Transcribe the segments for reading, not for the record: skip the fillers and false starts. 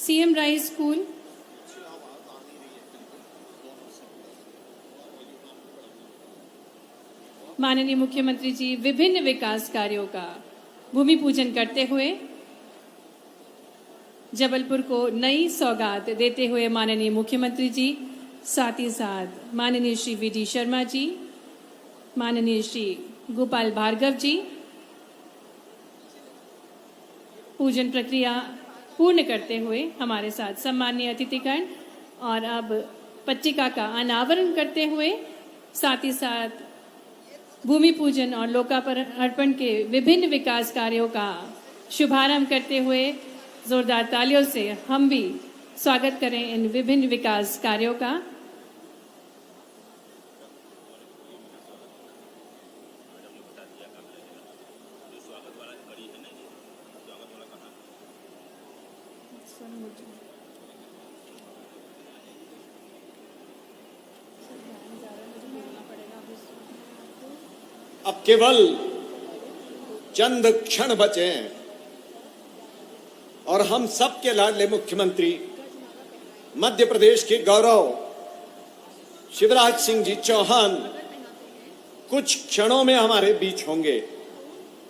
CM rice school, माननीय मुख्यमंत्री जी विभिन्न विकास कार्यों का भूमि पूजन करते हुए जबलपुर को नई सौगात देते हुए माननीय मुख्यमंत्री जी, साथ ही साथ माननीय श्री वी.डी. शर्मा जी, माननीय श्री गोपाल भार्गव जी पूजन प्रक्रिया पूर्ण करते हुए हमारे साथ सम्माननीय अतिथिगण, और अब पट्टिका का अनावरण करते हुए साथ ही साथ भूमि पूजन और लोकार्पण के विभिन्न विकास कार्यों का शुभारंभ करते हुए जोरदार तालियों से हम भी स्वागत करें इन विभिन्न विकास कार्यों का। अब केवल चंद क्षण बचे हैं और हम सबके लाडले मुख्यमंत्री मध्य प्रदेश के गौरव शिवराज सिंह जी चौहान कुछ क्षणों में हमारे बीच होंगे।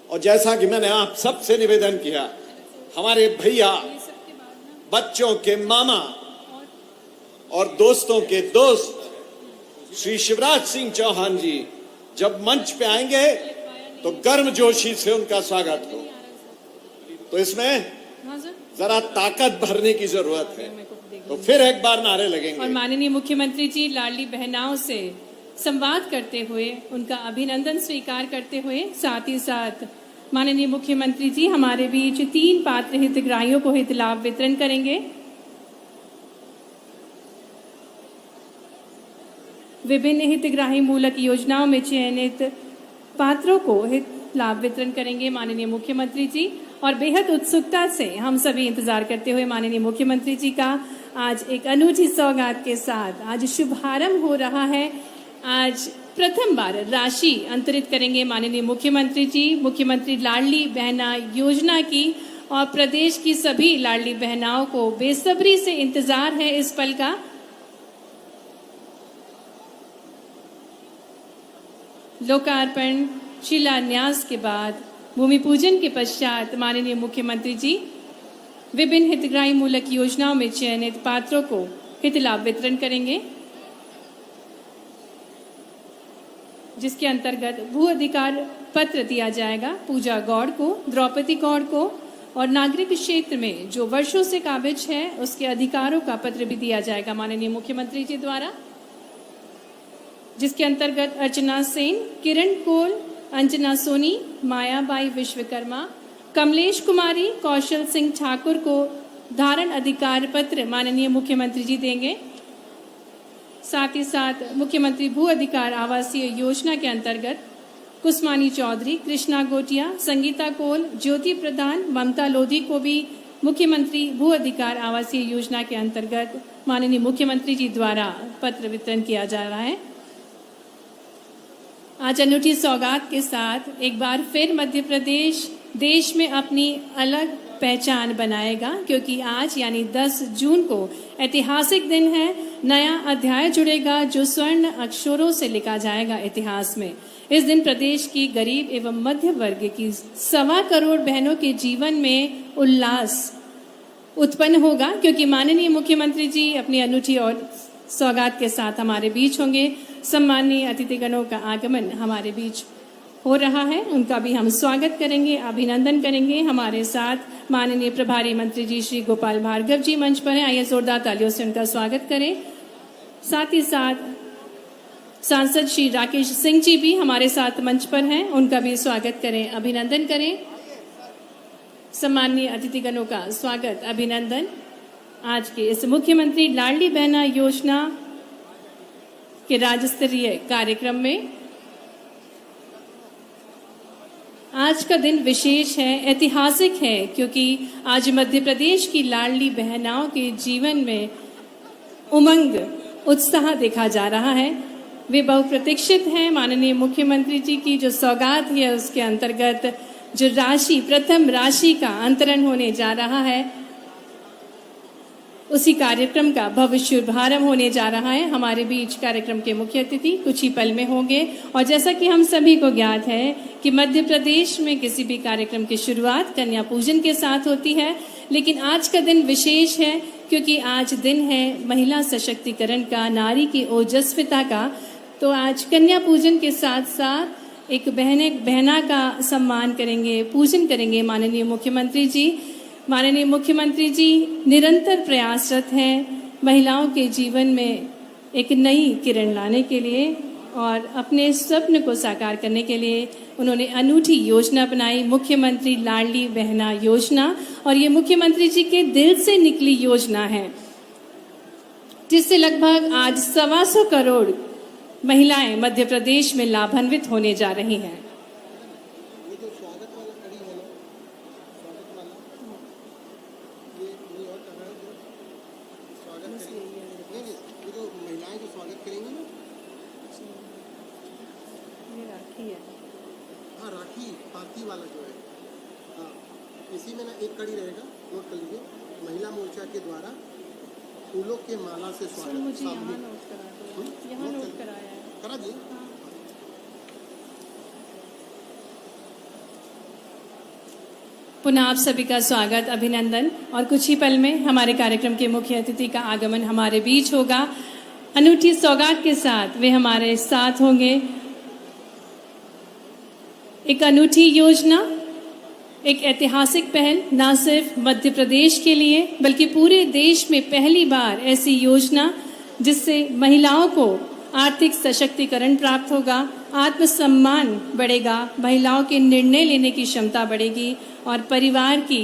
और जैसा कि मैंने आप सबसे निवेदन किया, हमारे भैया, बच्चों के मामा और दोस्तों के दोस्त श्री शिवराज सिंह चौहान जी जब मंच पे आएंगे तो गर्मजोशी से उनका स्वागत हो। तो इसमें जरा ताकत भरने की जरूरत है, तो फिर एक बार नारे लगेंगे। और माननीय मुख्यमंत्री जी लाडली बहनाओं से संवाद करते हुए उनका अभिनंदन स्वीकार करते हुए साथ ही साथ माननीय मुख्यमंत्री जी हमारे बीच 3 पात्र हितग्राहियों को हित लाभ वितरण करेंगे। विभिन्न हितग्राही मूलक योजनाओं में चयनित पात्रों को हित लाभ वितरण करेंगे माननीय मुख्यमंत्री जी, और बेहद उत्सुकता से हम सभी इंतजार करते हुए माननीय मुख्यमंत्री जी का आज एक अनूठी सौगात के साथ आज शुभारंभ हो रहा है। आज प्रथम बार राशि अंतरित करेंगे माननीय मुख्यमंत्री जी, मुख्यमंत्री लाडली बहना योजना की, और प्रदेश की सभी लाडली बहनाओं को बेसब्री से इंतजार है इस पल का। लोकार्पण शिलान्यास के बाद भूमि पूजन के पश्चात माननीय मुख्यमंत्री जी विभिन्न हितग्राही मूलक योजनाओं में चयनित पात्रों को हित लाभ वितरण करेंगे, जिसके अंतर्गत भू अधिकार पत्र दिया जाएगा पूजा गौड़ को, द्रौपदी गौड़ को, और नागरिक क्षेत्र में जो वर्षों से काबिज है उसके अधिकारों का पत्र भी दिया जाएगा माननीय मुख्यमंत्री जी द्वारा, जिसके अंतर्गत अर्चना सेन, किरण कोल, अंजना सोनी, मायाबाई विश्वकर्मा, कमलेश कुमारी, कौशल सिंह ठाकुर को धारण अधिकार पत्र माननीय मुख्यमंत्री जी देंगे। साथ ही साथ मुख्यमंत्री भू अधिकार आवासीय योजना के अंतर्गत कुसमानी चौधरी, कृष्णा गोटिया, संगीता कोल, ज्योति प्रधान, ममता लोधी को भी मुख्यमंत्री भू अधिकार आवासीय योजना के अंतर्गत माननीय मुख्यमंत्री जी द्वारा पत्र वितरण किया जा रहा है। आज अनूठी सौगात के साथ एक बार फिर मध्य प्रदेश देश में अपनी अलग पहचान बनाएगा, क्योंकि आज यानी 10 जून को ऐतिहासिक दिन है। नया अध्याय जुड़ेगा जो स्वर्ण अक्षरों से लिखा जाएगा इतिहास में। इस दिन प्रदेश की गरीब एवं मध्य वर्ग की 1.25 करोड़ बहनों के जीवन में उल्लास उत्पन्न होगा, क्योंकि माननीय मुख्यमंत्री जी अपनी अनूठी और सौगात के साथ हमारे बीच होंगे। सम्मानीय अतिथिगणों का आगमन हमारे बीच हो रहा है, उनका भी हम स्वागत करेंगे, अभिनंदन करेंगे। हमारे साथ माननीय प्रभारी मंत्री जी श्री गोपाल भार्गव जी मंच पर हैं, आइए जोरदार तालियों से उनका स्वागत करें। साथ ही साथ सांसद श्री राकेश सिंह जी भी हमारे साथ मंच पर हैं, उनका भी स्वागत करें, अभिनंदन करें। सम्मानीय अतिथिगणों का स्वागत, अभिनंदन। आज के इस मुख्यमंत्री लाडली बहना योजना के राज्य स्तरीय कार्यक्रम में आज का दिन विशेष है, ऐतिहासिक है, क्योंकि आज मध्य प्रदेश की लाडली बहनाओं के जीवन में उमंग, उत्साह देखा जा रहा है। वे बहुप्रतीक्षित हैं। माननीय मुख्यमंत्री जी की जो सौगात है उसके अंतर्गत जो राशि, प्रथम राशि का अंतरण होने जा रहा है, उसी कार्यक्रम का भव्य शुभारंभ होने जा रहा है। हमारे बीच कार्यक्रम के मुख्य अतिथि कुछ ही पल में होंगे। और जैसा कि हम सभी को ज्ञात है कि मध्य प्रदेश में किसी भी कार्यक्रम की शुरुआत कन्या पूजन के साथ होती है, लेकिन आज का दिन विशेष है क्योंकि आज दिन है महिला सशक्तिकरण का, नारी की ओजस्विता का। तो आज कन्या पूजन के साथ साथ एक बहना का सम्मान करेंगे, पूजन करेंगे माननीय मुख्यमंत्री जी। माननीय मुख्यमंत्री जी निरंतर प्रयासरत हैं महिलाओं के जीवन में एक नई किरण लाने के लिए और अपने स्वप्न को साकार करने के लिए उन्होंने अनूठी योजना बनाई, मुख्यमंत्री लाडली बहना योजना। और ये मुख्यमंत्री जी के दिल से निकली योजना है, जिससे लगभग आज 125 करोड़ महिलाएं मध्य प्रदेश में लाभान्वित होने जा रही हैं। ये जो स्वागत वाला कड़ी है ना, स्वागत वाला ये नहीं और कर रहा है जो स्वागत करेंगे। नहीं, ये जो महिलाएं जो स्वागत करेंगी ना, ये राखी है। हाँ राखी पाती वाला जो है, हाँ इसी में ना एक कड़ी रहेगा, नोट कर लीजिए। महिला मोर्चा के द्वारा फूलों के माला से सर स्वागत। मुझे यहाँ सामूहिक नोट करा दो, यहाँ नोट कराया है। करा दिए। पुनः आप सभी का स्वागत, अभिनंदन। और कुछ ही पल में हमारे कार्यक्रम के मुख्य अतिथि का आगमन हमारे बीच होगा। अनूठी सौगात के साथ वे हमारे साथ होंगे। एक अनूठी योजना, एक ऐतिहासिक पहल, ना सिर्फ मध्य प्रदेश के लिए बल्कि पूरे देश में पहली बार ऐसी योजना जिससे महिलाओं को आर्थिक सशक्तिकरण प्राप्त होगा, आत्मसम्मान बढ़ेगा, महिलाओं के निर्णय लेने की क्षमता बढ़ेगी और परिवार की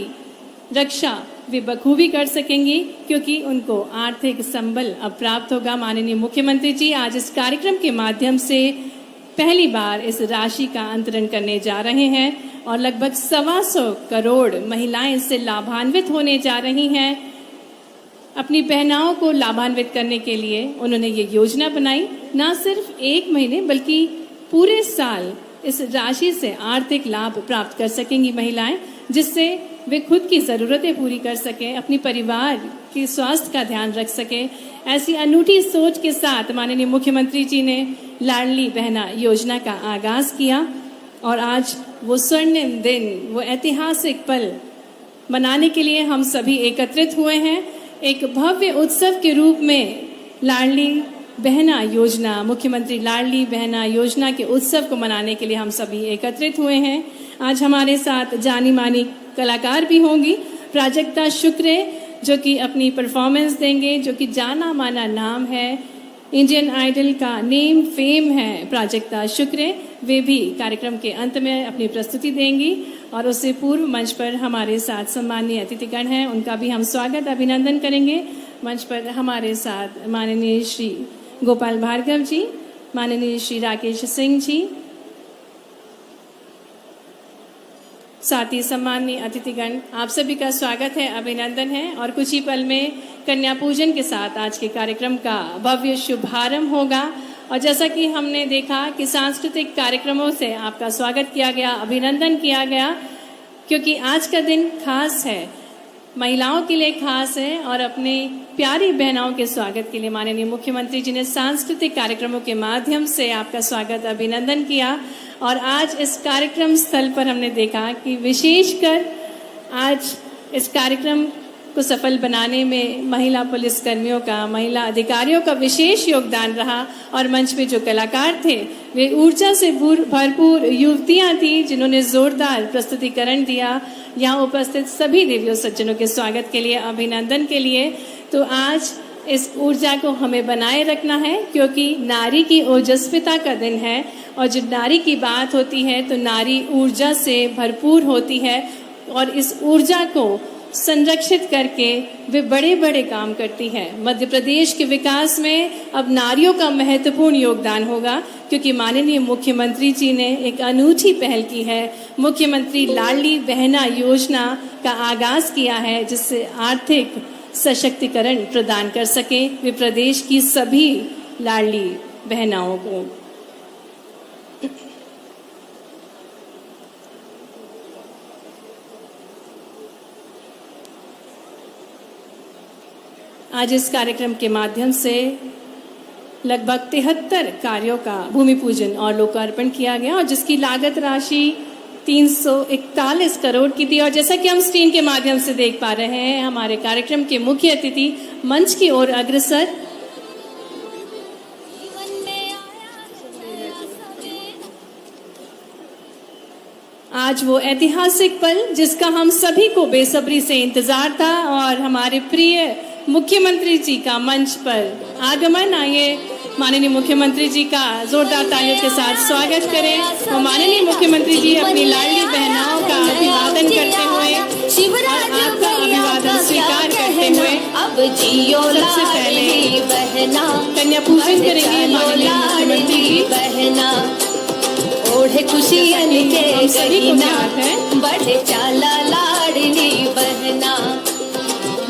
रक्षा वे बखूबी कर सकेंगी क्योंकि उनको आर्थिक संबल अब प्राप्त होगा। माननीय मुख्यमंत्री जी आज इस कार्यक्रम के माध्यम से पहली बार इस राशि का अंतरण करने जा रहे हैं और लगभग 125 करोड़ महिलाएं इससे लाभान्वित होने जा रही हैं। अपनी बहनाओं को लाभान्वित करने के लिए उन्होंने ये योजना बनाई। न सिर्फ एक महीने बल्कि पूरे साल इस राशि से आर्थिक लाभ प्राप्त कर सकेंगी महिलाएं, जिससे वे खुद की ज़रूरतें पूरी कर सकें, अपनी परिवार के स्वास्थ्य का ध्यान रख सकें। ऐसी अनूठी सोच के साथ माननीय मुख्यमंत्री जी ने लाडली बहना योजना का आगाज किया और आज वो स्वर्णिम दिन, वो ऐतिहासिक पल मनाने के लिए हम सभी एकत्रित हुए हैं। एक भव्य उत्सव के रूप में लाडली बहना योजना, मुख्यमंत्री लाडली बहना योजना के उत्सव को मनाने के लिए हम सभी एकत्रित हुए हैं। आज हमारे साथ जानी मानी कलाकार भी होंगी। प्राजक्ता शुक्रे जो कि अपनी परफॉर्मेंस देंगे, जो कि जाना माना नाम है, इंडियन आइडल का नेम फेम है प्राजक्ता शुक्रे। वे भी कार्यक्रम के अंत में अपनी प्रस्तुति देंगी और उससे पूर्व मंच पर हमारे साथ सम्मानीय अतिथिगण हैं, उनका भी हम स्वागत अभिनंदन करेंगे। मंच पर हमारे साथ माननीय श्री गोपाल भार्गव जी, माननीय श्री राकेश सिंह जी, साथ ही सम्मानीय अतिथिगण, आप सभी का स्वागत है, अभिनंदन है। और कुछ ही पल में कन्या पूजन के साथ आज के कार्यक्रम का भव्य शुभारंभ होगा। और जैसा कि हमने देखा कि सांस्कृतिक कार्यक्रमों से आपका स्वागत किया गया, अभिनंदन किया गया, क्योंकि आज का दिन खास है, महिलाओं के लिए खास है। और अपने प्यारी बहनाओं के स्वागत के लिए माननीय मुख्यमंत्री जी ने सांस्कृतिक कार्यक्रमों के माध्यम से आपका स्वागत अभिनंदन किया। और आज इस कार्यक्रम स्थल पर हमने देखा कि विशेषकर आज इस कार्यक्रम को सफल बनाने में महिला पुलिसकर्मियों का, महिला अधिकारियों का विशेष योगदान रहा। और मंच पे जो कलाकार थे वे ऊर्जा से भरपूर युवतियां थी जिन्होंने जोरदार प्रस्तुतिकरण दिया। यहाँ उपस्थित सभी देवियों सज्जनों के स्वागत के लिए, अभिनंदन के लिए। तो आज इस ऊर्जा को हमें बनाए रखना है क्योंकि नारी की ओजस्विता का दिन है और जब नारी की बात होती है तो नारी ऊर्जा से भरपूर होती है और इस ऊर्जा को संरक्षित करके वे बड़े बड़े काम करती है। मध्य प्रदेश के विकास में अब नारियों का महत्वपूर्ण योगदान होगा क्योंकि माननीय मुख्यमंत्री जी ने एक अनूठी पहल की है। मुख्यमंत्री लाडली बहना योजना का आगाज किया है जिससे आर्थिक सशक्तिकरण प्रदान कर सके वे प्रदेश की सभी लाडली बहनाओं को। आज इस कार्यक्रम के माध्यम से लगभग 73 कार्यों का भूमि पूजन और लोकार्पण किया गया और जिसकी लागत राशि 341 करोड़ की थी। और जैसा कि हम स्क्रीन के माध्यम से देख पा रहे हैं, हमारे कार्यक्रम के मुख्य अतिथि मंच की ओर अग्रसर। आज वो ऐतिहासिक पल जिसका हम सभी को बेसब्री से इंतजार था और हमारे प्रिय मुख्यमंत्री जी का मंच पर आगमन। आइए माननीय मुख्यमंत्री जी का जोरदार तालियों के साथ स्वागत करें और माननीय मुख्यमंत्री जी अपनी लाडली बहनाओं का अभिवादन करते हुए और आपका अभिवादन स्वीकार करते हुए सबसे पहले कन्या पूजन करेंगे माननीय मुख्यमंत्री जी। ओढ़े खुशियन के गहीना बड़े चाला लाडली बहना।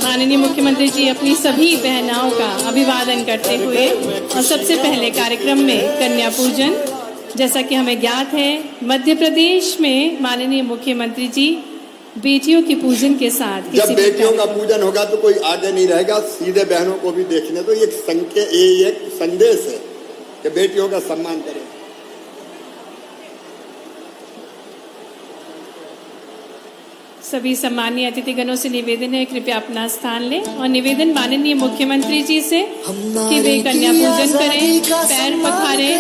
माननीय मुख्यमंत्री जी अपनी सभी बहनाओं का अभिवादन करते हुए और सबसे पहले कार्यक्रम में कन्या पूजन। जैसा कि हमें ज्ञात है, मध्य प्रदेश में माननीय मुख्यमंत्री जी बेटियों के पूजन के साथ जब बेटियों का पूजन होगा तो कोई आगे नहीं रहेगा, सीधे बहनों को भी देखने दो। ये एक संदेश है कि बेटियों का सम्मान करें। सभी सम्मानीय अतिथिगणों से निवेदन है कृपया अपना स्थान लें और निवेदन माननीय मुख्यमंत्री जी से कि वे कन्या पूजन करें, पैर पखारें।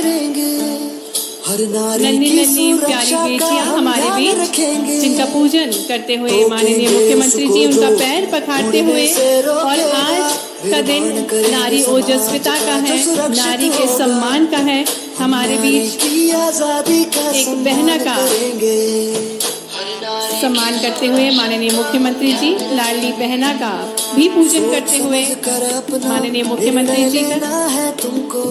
नन्ही नन्ही प्यारी बेटियां हमारे बीच जिनका पूजन करते हुए माननीय मुख्यमंत्री जी उनका पैर पखारते हुए। और आज का दिन नारी ओजस्विता का है, नारी के सम्मान का है। हमारे बीच एक बहना का सम्मान करते हुए माननीय मुख्यमंत्री जी लाडली बहना का भी पूजन करते हुए माननीय मुख्यमंत्री जी का है तुमको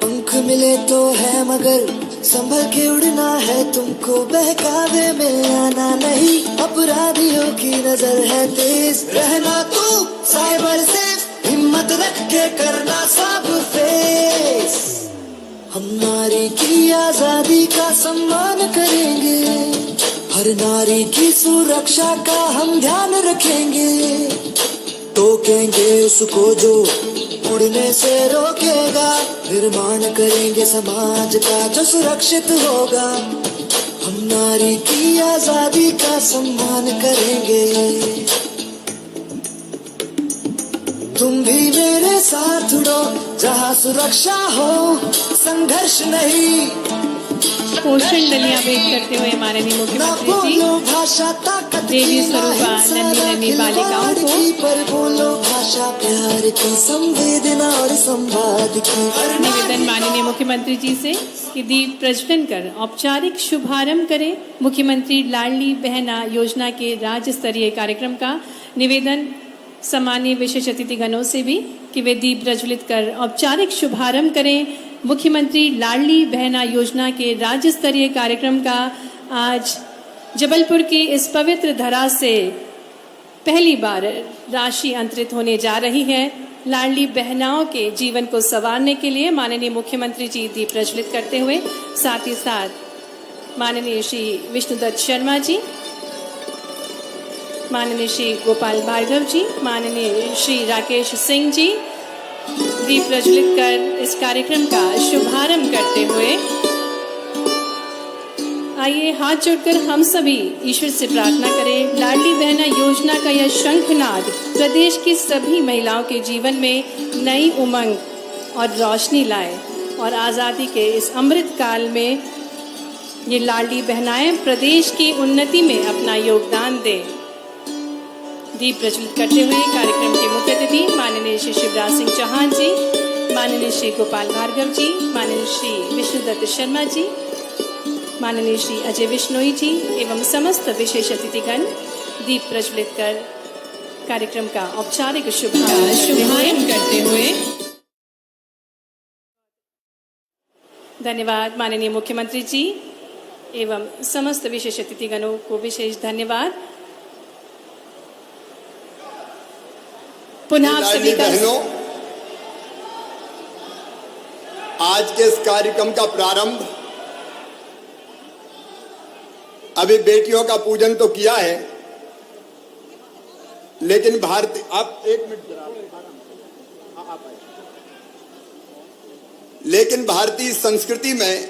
पंख मिले तो है मगर संभल के उड़ना है तुमको, बहकावे में आना नहीं, अपराधियों की नजर है तेज, रहना तू साइबर से हिम्मत रख के करना सब फेस। हम नारी की आजादी का सम्मान करेंगे, हर नारी की सुरक्षा का हम ध्यान रखेंगे, टोकेंगे उसको जो उड़ने से रोकेगा, निर्माण करेंगे समाज का जो सुरक्षित होगा। हम नारी की आजादी का सम्मान करेंगे। तुम भी मेरे साथ उड़ो जहाँ सुरक्षा हो, संघर्ष नहीं। पोषण डलिया भेंट करते हुए माननीय मुख्यमंत्री जी देवी स्वरूपा नन्ही नन्ही बालिकाओं को पर बोलो भाषा प्यार की, संवेदना और संवाद की। निवेदन माननीय मुख्यमंत्री जी से कि दीप प्रज्वलन कर औपचारिक शुभारंभ करें मुख्यमंत्री लाडली बहना योजना के राज्य स्तरीय कार्यक्रम का। निवेदन सम्मानीय विशेष अतिथिगणों से भी कि वे दीप प्रज्वलित कर औपचारिक शुभारंभ करें मुख्यमंत्री लाडली बहना योजना के राज्य स्तरीय कार्यक्रम का। आज जबलपुर की इस पवित्र धरा से पहली बार राशि अंतरित होने जा रही है। लाडली बहनाओं के जीवन को संवारने के लिए माननीय मुख्यमंत्री जी दीप प्रज्वलित करते हुए साथ ही साथ माननीय श्री विष्णुदत्त शर्मा जी, माननीय श्री गोपाल भार्गव जी, माननीय श्री राकेश सिंह जी दीप प्रज्वलित कर इस कार्यक्रम का शुभारंभ करते हुए आइए हाथ जोड़कर हम सभी ईश्वर से प्रार्थना करें लाडली बहना योजना का यह शंखनाद प्रदेश की सभी महिलाओं के जीवन में नई उमंग और रोशनी लाए और आज़ादी के इस अमृत काल में ये लाडली बहनाएं प्रदेश की उन्नति में अपना योगदान दें। दीप प्रज्वलित करते हुए कार्यक्रम के मुख्य अतिथि माननीय श्री शिवराज सिंह चौहान जी, माननीय श्री गोपाल भार्गव जी, माननीय श्री विष्णुदत्त शर्मा जी, माननीय श्री अजय बिश्नोई जी एवं समस्त विशेष अतिथिगण दीप प्रज्वलित कर कार्यक्रम का औपचारिक शुभारंभ करते हुए धन्यवाद माननीय मुख्यमंत्री जी एवं समस्त विशेष अतिथिगणों को विशेष धन्यवाद। पुनः आप सभी का बहनों, आज के इस कार्यक्रम का प्रारंभ अभी बेटियों का पूजन तो किया है, लेकिन भारतीय आप एक मिनट लेकिन भारतीय संस्कृति में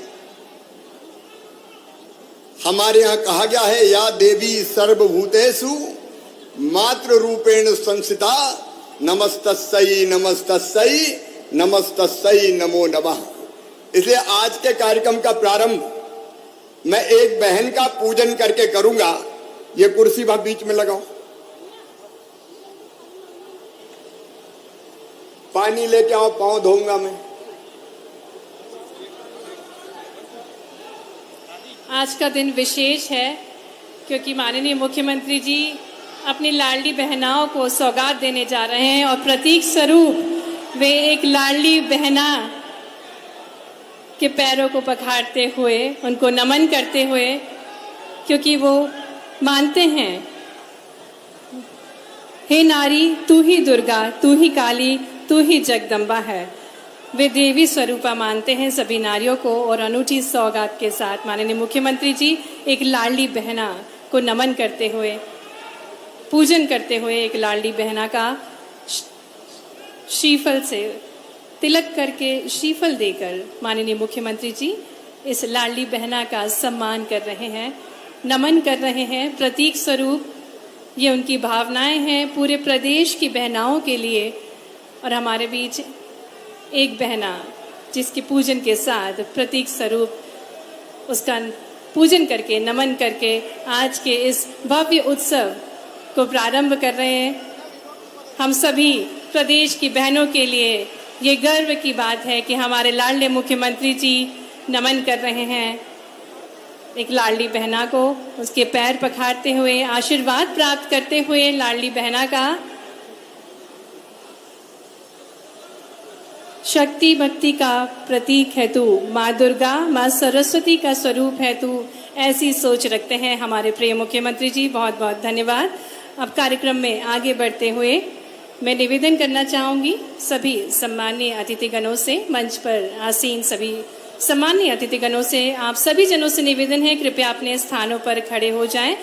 हमारे यहाँ कहा गया है, या देवी सर्वभूतेषु मातृ रूपेण संस्थिता नमस्तस्यै नमस्तस्यै नमस्तस्यै नमो नमः। इसलिए आज के कार्यक्रम का प्रारंभ मैं एक बहन का पूजन करके करूंगा। ये कुर्सी वहां बीच में लगाओ, पानी लेके आओ, पांव धोऊंगा मैं। आज का दिन विशेष है क्योंकि माननीय मुख्यमंत्री जी अपनी लाडली बहनाओं को सौगात देने जा रहे हैं और प्रतीक स्वरूप वे एक लाडली बहना के पैरों को पखारते हुए उनको नमन करते हुए, क्योंकि वो मानते हैं हे नारी तू ही दुर्गा, तू ही काली, तू ही जगदम्बा है। वे देवी स्वरूपा मानते हैं सभी नारियों को और अनूठी सौगात के साथ माननीय मुख्यमंत्री जी एक लाडली बहना को नमन करते हुए, पूजन करते हुए एक लाडली बहना का श्रीफल से तिलक करके श्रीफल देकर माननीय मुख्यमंत्री जी इस लाडली बहना का सम्मान कर रहे हैं, नमन कर रहे हैं। प्रतीक स्वरूप ये उनकी भावनाएं हैं पूरे प्रदेश की बहनाओं के लिए। और हमारे बीच एक बहना जिसके पूजन के साथ प्रतीक स्वरूप उसका पूजन करके नमन करके आज के इस भव्य उत्सव को प्रारंभ कर रहे हैं। हम सभी प्रदेश की बहनों के लिए ये गर्व की बात है कि हमारे लाडले मुख्यमंत्री जी नमन कर रहे हैं एक लाडली बहना को, उसके पैर पखारते हुए आशीर्वाद प्राप्त करते हुए लाडली बहना का शक्ति भक्ति का प्रतीक है तू, माँ दुर्गा, माँ सरस्वती का स्वरूप है तू, ऐसी सोच रखते हैं हमारे प्रिय मुख्यमंत्री जी। बहुत बहुत धन्यवाद। अब कार्यक्रम में आगे बढ़ते हुए मैं निवेदन करना चाहूंगी सभी सम्माननीय अतिथिगणों से, मंच पर आसीन सभी सम्माननीय अतिथिगणों से, आप सभी जनों से निवेदन है कृपया अपने स्थानों पर खड़े हो जाएं।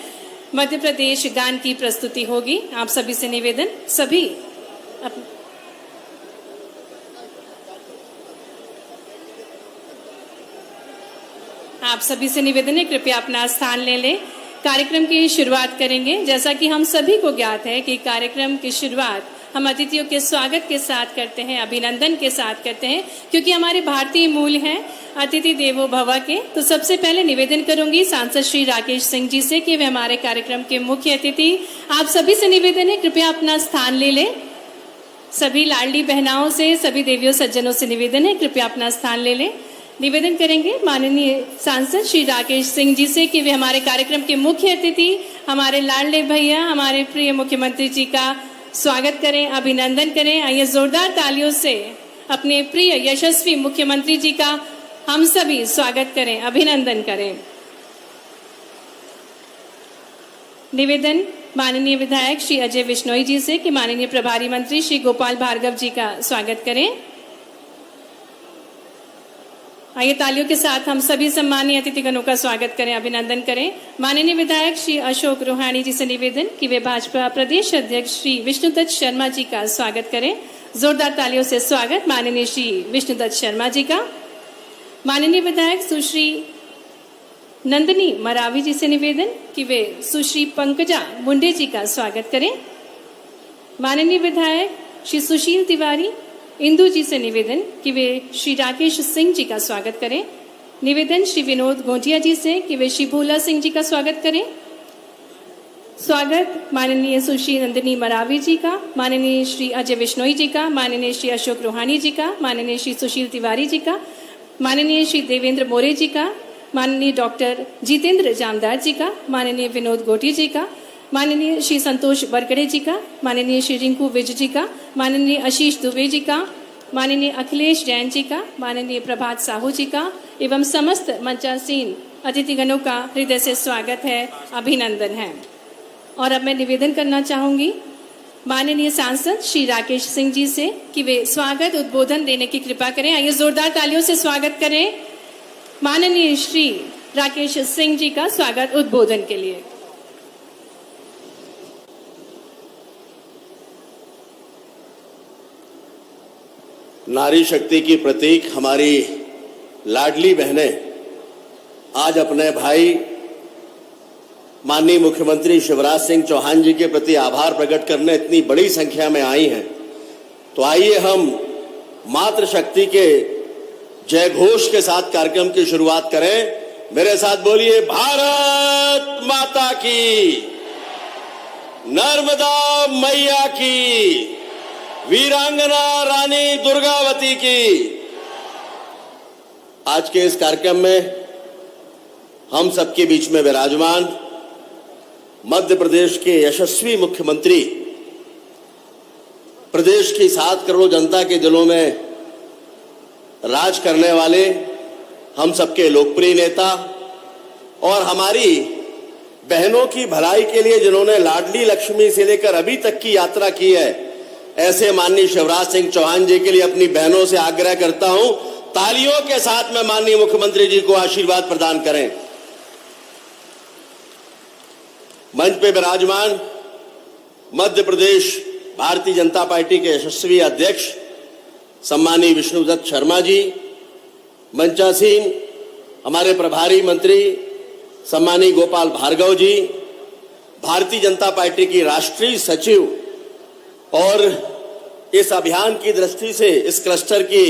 मध्य प्रदेश गान की प्रस्तुति होगी। आप सभी से निवेदन, सभी आप सभी से निवेदन है कृपया अपना स्थान ले लें। कार्यक्रम की शुरुआत करेंगे। जैसा कि हम सभी को ज्ञात है कि कार्यक्रम की शुरुआत हम अतिथियों के स्वागत के साथ करते हैं, अभिनंदन के साथ करते हैं, क्योंकि हमारे भारतीय मूल हैं अतिथि देवो भव के। तो सबसे पहले निवेदन करूंगी सांसद श्री राकेश सिंह जी से कि वे हमारे कार्यक्रम के मुख्य अतिथि। आप सभी से निवेदन है कृपया अपना स्थान ले लें। सभी लाडली बहनाओं से, सभी देवियों सज्जनों से निवेदन है कृपया अपना स्थान ले लें। निवेदन करेंगे माननीय सांसद श्री राकेश सिंह जी से कि वे हमारे कार्यक्रम के मुख्य अतिथि हमारे लाडले भैया, हमारे प्रिय मुख्यमंत्री जी का स्वागत करें, अभिनंदन करें। आइए जोरदार तालियों से अपने प्रिय यशस्वी मुख्यमंत्री जी का हम सभी स्वागत करें, अभिनंदन करें। निवेदन माननीय विधायक श्री अजय विश्नोई जी से कि माननीय प्रभारी मंत्री श्री गोपाल भार्गव जी का स्वागत करें। आइए तालियों के साथ हम सभी सम्मानीय अतिथिगणों का स्वागत करें, अभिनंदन करें। माननीय विधायक श्री अशोक रोहाणी जी से निवेदन कि वे भाजपा प्रदेश अध्यक्ष श्री विष्णुदत्त शर्मा जी का स्वागत करें। जोरदार तालियों से स्वागत माननीय श्री विष्णुदत्त शर्मा जी का। माननीय विधायक सुश्री नंदनी मरावी जी से निवेदन कि वे सुश्री पंकजा मुंडे जी का स्वागत करें। माननीय विधायक श्री सुशील तिवारी इंदु जी से निवेदन कि वे श्री राकेश सिंह जी का स्वागत करें। निवेदन श्री विनोद गोंटिया जी से कि वे श्री भोला सिंह जी का स्वागत करें। स्वागत माननीय सुश्री नंदिनी मरावी जी का, माननीय श्री अजय विश्नोई जी का, माननीय श्री अशोक रोहाणी जी का, माननीय श्री सुशील तिवारी जी का, माननीय श्री देवेंद्र मोरे जी का, माननीय डॉक्टर जितेंद्र जामदार जी का, माननीय विनोद गोटी जी का, माननीय श्री संतोष बरकड़े जी का, माननीय श्री रिंकू विज जी का, माननीय आशीष दुबे जी का, माननीय अखिलेश जैन जी का, माननीय प्रभात साहू जी का एवं समस्त मंचासीन अतिथिगणों का हृदय से स्वागत है, अभिनंदन है। और अब मैं निवेदन करना चाहूंगी माननीय सांसद श्री राकेश सिंह जी से कि वे स्वागत उद्बोधन देने की कृपा करें। आइए जोरदार तालियों से स्वागत करें माननीय श्री राकेश सिंह जी का स्वागत उद्बोधन के लिए। नारी शक्ति की प्रतीक हमारी लाडली बहनें आज अपने भाई माननीय मुख्यमंत्री शिवराज सिंह चौहान जी के प्रति आभार प्रकट करने इतनी बड़ी संख्या में आई हैं। तो आइए हम मातृशक्ति के जय घोष के साथ कार्यक्रम की शुरुआत करें। मेरे साथ बोलिए, भारत माता की, नर्मदा मैया की, वीरांगना रानी दुर्गावती की। आज के इस कार्यक्रम में हम सबके बीच में विराजमान मध्य प्रदेश के यशस्वी मुख्यमंत्री, प्रदेश की 7 करोड़ जनता के दिलों में राज करने वाले हम सबके लोकप्रिय नेता और हमारी बहनों की भलाई के लिए जिन्होंने लाडली लक्ष्मी से लेकर अभी तक की यात्रा की है, ऐसे माननीय शिवराज सिंह चौहान जी के लिए अपनी बहनों से आग्रह करता हूं, तालियों के साथ में माननीय मुख्यमंत्री जी को आशीर्वाद प्रदान करें। मंच पे विराजमान मध्य प्रदेश भारतीय जनता पार्टी के यशस्वी अध्यक्ष सम्मानीय विष्णुदत्त शर्मा जी, मंचासीन हमारे प्रभारी मंत्री सम्मानीय गोपाल भार्गव जी, भारतीय जनता पार्टी की राष्ट्रीय सचिव और इस अभियान की दृष्टि से इस क्लस्टर की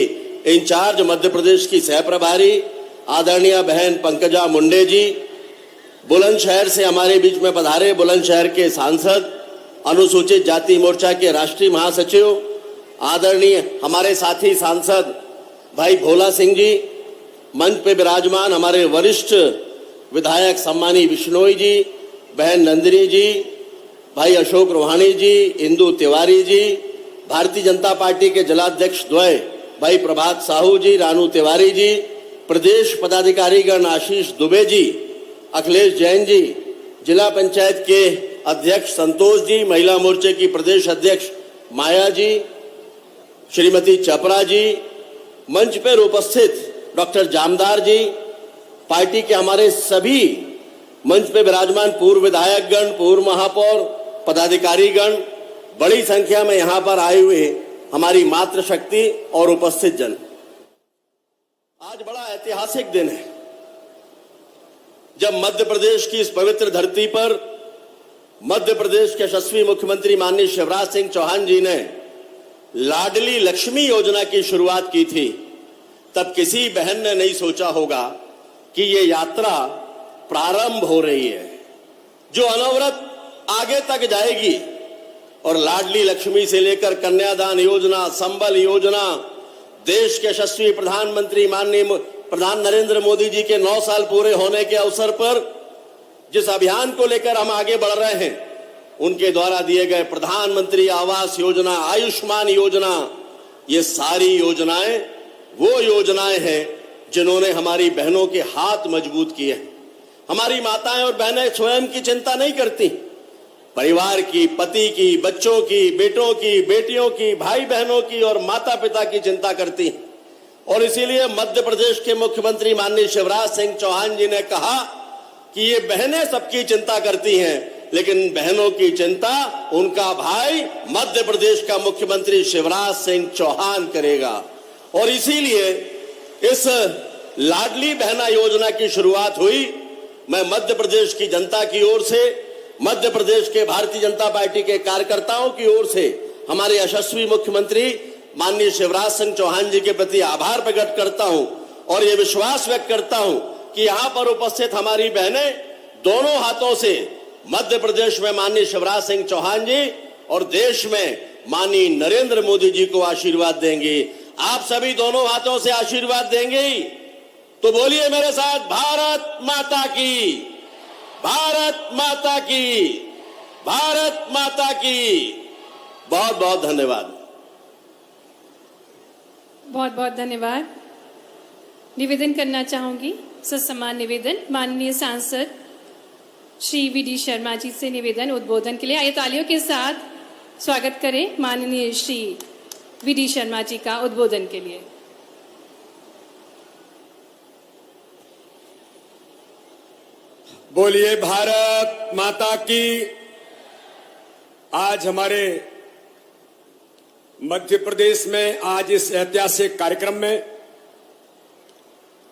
इंचार्ज मध्य प्रदेश की सह प्रभारी आदरणीय बहन पंकजा मुंडे जी, बुलंदशहर से हमारे बीच में पधारे बुलंदशहर के सांसद, अनुसूचित जाति मोर्चा के राष्ट्रीय महासचिव आदरणीय हमारे साथी सांसद भाई भोला सिंह जी, मंच पे विराजमान हमारे वरिष्ठ विधायक सम्मानीय बिश्नोई जी, बहन नंदिनी जी, भाई अशोक रोहाणी जी, इंदु तिवारी जी, भारतीय जनता पार्टी के जिलाध्यक्ष द्वय भाई प्रभात साहू जी, रानू तिवारी जी, प्रदेश पदाधिकारीगण आशीष दुबे जी, अखिलेश जैन जी, जिला पंचायत के अध्यक्ष संतोष जी, महिला मोर्चे की प्रदेश अध्यक्ष माया जी, श्रीमती चपरा जी, मंच पर उपस्थित डॉक्टर जामदार जी, पार्टी के हमारे सभी मंच पे विराजमान पूर्व विधायकगण, पूर्व महापौर, पदाधिकारीगण, बड़ी संख्या में यहां पर आए हुए हमारी मातृशक्ति और उपस्थित जन। आज बड़ा ऐतिहासिक दिन है जब मध्य प्रदेश की इस पवित्र धरती पर मध्य प्रदेश के यशस्वी मुख्यमंत्री माननीय शिवराज सिंह चौहान जी ने लाडली लक्ष्मी योजना की शुरुआत की थी। तब किसी बहन ने नहीं सोचा होगा कि ये यात्रा प्रारंभ हो रही है जो अनवरत आगे तक जाएगी और लाडली लक्ष्मी से लेकर कन्यादान योजना, संबल योजना, देश के यशस्वी प्रधानमंत्री माननीय प्रधान नरेंद्र मोदी जी के 9 साल पूरे होने के अवसर पर जिस अभियान को लेकर हम आगे बढ़ रहे हैं, उनके द्वारा दिए गए प्रधानमंत्री आवास योजना, आयुष्मान योजना, ये सारी योजनाएं वो योजनाएं हैं जिन्होंने हमारी बहनों के हाथ मजबूत किए हैं। हमारी माताएं और बहनें स्वयं की चिंता नहीं करती, परिवार की, पति की, बच्चों की, बेटों की, बेटियों की, भाई बहनों की और माता पिता की चिंता करती हैं। और इसीलिए मध्य प्रदेश के मुख्यमंत्री माननीय शिवराज सिंह चौहान जी ने कहा कि ये बहनें सबकी चिंता करती हैं, लेकिन बहनों की चिंता उनका भाई मध्य प्रदेश का मुख्यमंत्री शिवराज सिंह चौहान करेगा। और इसीलिए इस लाडली बहना योजना की शुरुआत हुई। मैं मध्य प्रदेश की जनता की ओर से, मध्य प्रदेश के भारतीय जनता पार्टी के कार्यकर्ताओं की ओर से हमारे यशस्वी मुख्यमंत्री माननीय शिवराज सिंह चौहान जी के प्रति आभार प्रकट करता हूं और ये विश्वास व्यक्त करता हूं कि यहां पर उपस्थित हमारी बहनें दोनों हाथों से मध्य प्रदेश में माननीय शिवराज सिंह चौहान जी और देश में माननीय नरेंद्र मोदी जी को आशीर्वाद देंगे। आप सभी दोनों हाथों से आशीर्वाद देंगे, तो बोलिए मेरे साथ, भारत माता की, भारत माता की, भारत माता की। बहुत बहुत धन्यवाद। बहुत बहुत धन्यवाद। निवेदन करना चाहूंगी, ससम्मान निवेदन माननीय सांसद श्री वी.डी. शर्मा जी से निवेदन उद्बोधन के लिए। आइए तालियों के साथ स्वागत करें माननीय श्री वी.डी. शर्मा जी का उद्बोधन के लिए। बोलिए भारत माता की। आज हमारे मध्य प्रदेश में आज इस ऐतिहासिक कार्यक्रम में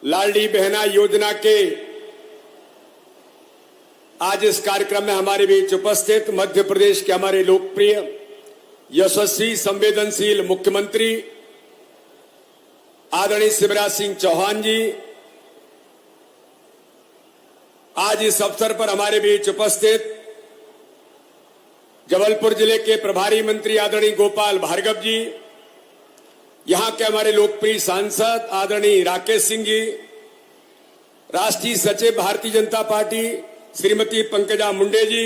लाडली बहना योजना के आज इस कार्यक्रम में हमारे बीच उपस्थित मध्य प्रदेश के हमारे लोकप्रिय यशस्वी संवेदनशील मुख्यमंत्री आदरणीय शिवराज सिंह चौहान जी, आज इस अवसर पर हमारे बीच उपस्थित जबलपुर जिले के प्रभारी मंत्री आदरणीय गोपाल भार्गव जी, यहां के हमारे लोकप्रिय सांसद आदरणीय राकेश सिंह जी, राष्ट्रीय सचिव भारतीय जनता पार्टी श्रीमती पंकजा मुंडे जी,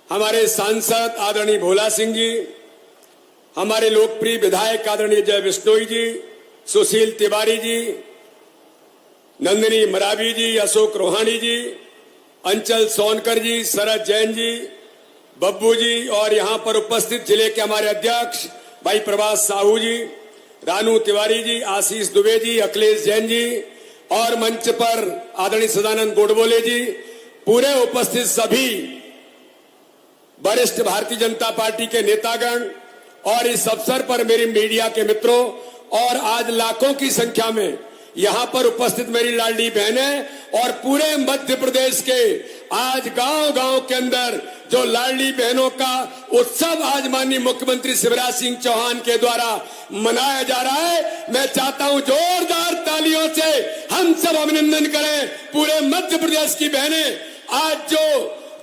हमारे सांसद आदरणीय भोला सिंह जी, हमारे लोकप्रिय विधायक आदरणीय जय बिश्नोई जी, सुशील तिवारी जी, नंदिनी मरावी जी, अशोक रोहानी जी, अंचल सोनकर जी, शरद जैन जी, बब्बू जी और यहां पर उपस्थित जिले के हमारे अध्यक्ष भाई प्रभास साहू जी, रानू तिवारी जी, आशीष दुबे जी, अखिलेश जैन जी और मंच पर आदरणीय सदानंद गोडबोले जी, पूरे उपस्थित सभी वरिष्ठ भारतीय जनता पार्टी के नेतागण और इस अवसर पर मेरी मीडिया के मित्रों और आज लाखों की संख्या में यहां पर उपस्थित मेरी लाडली बहनें और पूरे मध्य प्रदेश के आज गांव-गांव के अंदर जो लाडली बहनों का उत्सव आज माननीय मुख्यमंत्री शिवराज सिंह चौहान के द्वारा मनाया जा रहा है, मैं चाहता हूं जोरदार तालियों से हम सब अभिनंदन करें पूरे मध्य प्रदेश की बहनें आज जो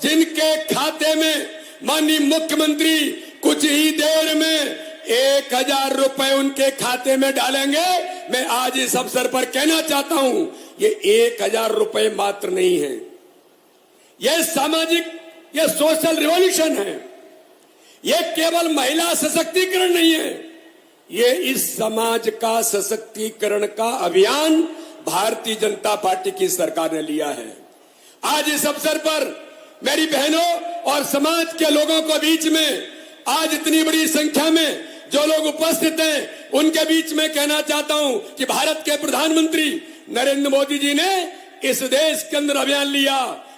जिनके खाते में माननीय मुख्यमंत्री कुछ ही देर में 1000 रुपए उनके खाते में डालेंगे। मैं आज इस अवसर पर कहना चाहता हूं ये 1000 रुपए मात्र नहीं है, यह सामाजिक, यह सोशल रिवॉल्यूशन है, यह केवल महिला सशक्तिकरण नहीं है, ये इस समाज का सशक्तिकरण का अभियान भारतीय जनता पार्टी की सरकार ने लिया है। आज इस अवसर पर मेरी बहनों और समाज के लोगों को बीच में आज इतनी बड़ी संख्या में जो लोग उपस्थित हैं उनके बीच में कहना चाहता हूं कि भारत के प्रधानमंत्री नरेंद्र मोदी जी ने इस देश के अंदर अभियान लिया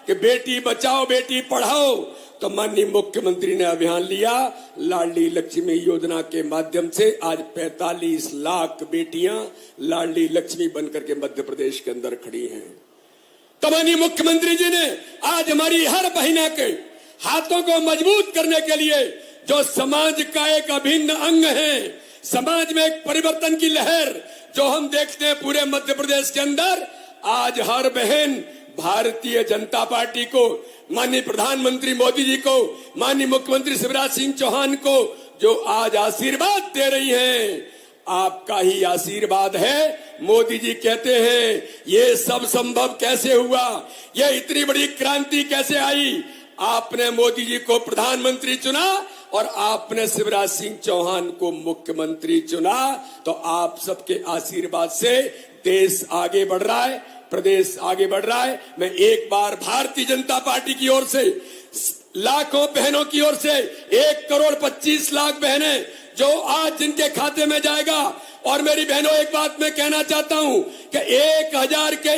कि बेटी बचाओ बेटी पढ़ाओ, तो माननीय मुख्यमंत्री ने अभियान लिया लाडली लक्ष्मी योजना के माध्यम से आज 45 लाख बेटियां लाडली लक्ष्मी बनकर के मध्य प्रदेश के अंदर खड़ी हैं। तो माननीय मुख्यमंत्री जी ने आज हमारी हर बहिना के हाथों को मजबूत करने के लिए जो समाज का एक अभिन्न अंग है, समाज में एक परिवर्तन की लहर जो हम देखते हैं पूरे मध्य प्रदेश के अंदर, आज हर बहन भारतीय जनता पार्टी को, माननीय प्रधानमंत्री मोदी जी को, माननीय मुख्यमंत्री शिवराज सिंह चौहान को जो आज आशीर्वाद दे रही हैं, आपका ही आशीर्वाद है। मोदी जी कहते हैं ये सब संभव कैसे हुआ, ये इतनी बड़ी क्रांति कैसे आई, आपने मोदी जी को प्रधानमंत्री चुना और आपने शिवराज सिंह चौहान को मुख्यमंत्री चुना, तो आप सबके आशीर्वाद से देश आगे बढ़ रहा है, प्रदेश आगे बढ़ रहा है। मैं एक बार भारतीय जनता पार्टी की ओर से लाखों बहनों की ओर से 1,25,00,000 बहनें जो आज जिनके खाते में जाएगा, और मेरी बहनों एक बात मैं कहना चाहता हूं कि 1000 के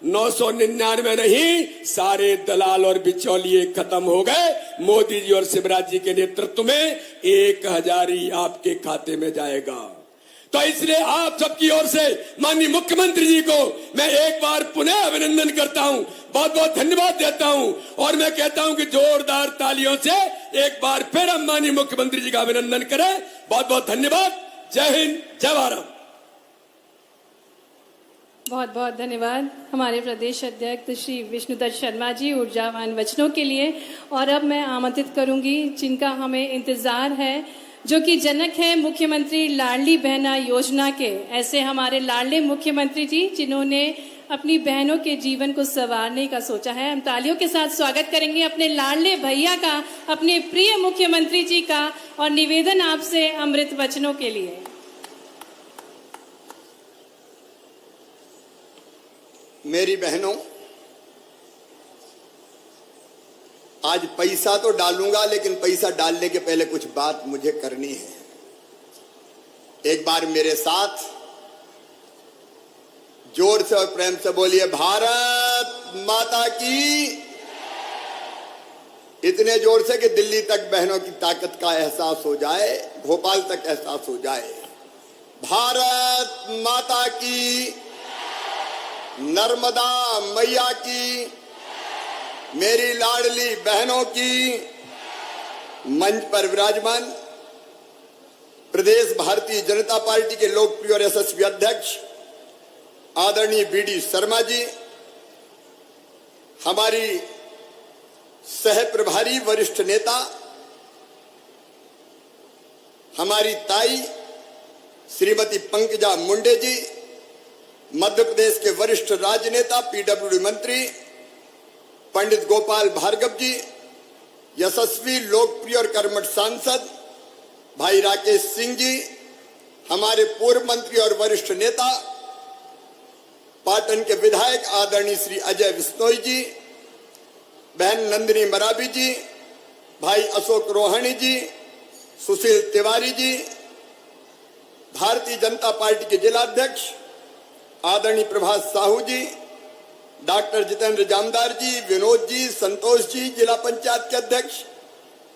1999 नहीं, सारे दलाल और बिचौलिए खत्म हो गए। मोदी जी और शिवराज जी के नेतृत्व में 1000 ही आपके खाते में जाएगा। तो इसलिए आप सबकी ओर से माननीय मुख्यमंत्री जी को मैं एक बार पुनः अभिनंदन करता हूं, बहुत बहुत धन्यवाद देता हूं और मैं कहता हूं कि जोरदार तालियों से एक बार फिर हम माननीय मुख्यमंत्री जी का अभिनंदन करें। बहुत बहुत धन्यवाद। जय हिंद, जय भारत। बहुत बहुत धन्यवाद हमारे प्रदेश अध्यक्ष श्री विष्णुदत्त शर्मा जी ऊर्जावान वचनों के लिए। और अब मैं आमंत्रित करूंगी जिनका हमें इंतजार है, जो कि जनक है मुख्यमंत्री लाडली बहना योजना के, ऐसे हमारे लाडले मुख्यमंत्री जी जिन्होंने अपनी बहनों के जीवन को संवारने का सोचा है। हम तालियों के साथ स्वागत करेंगे अपने लाडले भैया का, अपने प्रिय मुख्यमंत्री जी का, और निवेदन आपसे अमृत वचनों के लिए। मेरी बहनों, आज पैसा तो डालूंगा, लेकिन पैसा डालने के पहले कुछ बात मुझे करनी है। एक बार मेरे साथ जोर से और प्रेम से बोलिए, भारत माता की। इतने जोर से कि दिल्ली तक बहनों की ताकत का एहसास हो जाए, भोपाल तक एहसास हो जाए। भारत माता की, नर्मदा मैया की, मेरी लाडली बहनों की। मंच पर विराजमान प्रदेश भारतीय जनता पार्टी के लोकप्रिय और यशस्वी अध्यक्ष आदरणीय बीडी शर्मा जी, हमारी सह प्रभारी वरिष्ठ नेता हमारी ताई श्रीमती पंकजा मुंडे जी, मध्य प्रदेश के वरिष्ठ राजनेता पीडब्ल्यूडी मंत्री पंडित गोपाल भार्गव जी, यशस्वी लोकप्रिय और कर्मठ सांसद भाई राकेश सिंह जी, हमारे पूर्व मंत्री और वरिष्ठ नेता पाटन के विधायक आदरणीय श्री अजय बिश्नोई जी, बहन नंदिनी मरावी जी, भाई अशोक रोहाणी जी, सुशील तिवारी जी, भारतीय जनता पार्टी के जिलाध्यक्ष आदरणीय प्रभात साहू जी, डॉक्टर जितेंद्र जामदार जी, विनोद जी, संतोष जी, जिला पंचायत के अध्यक्ष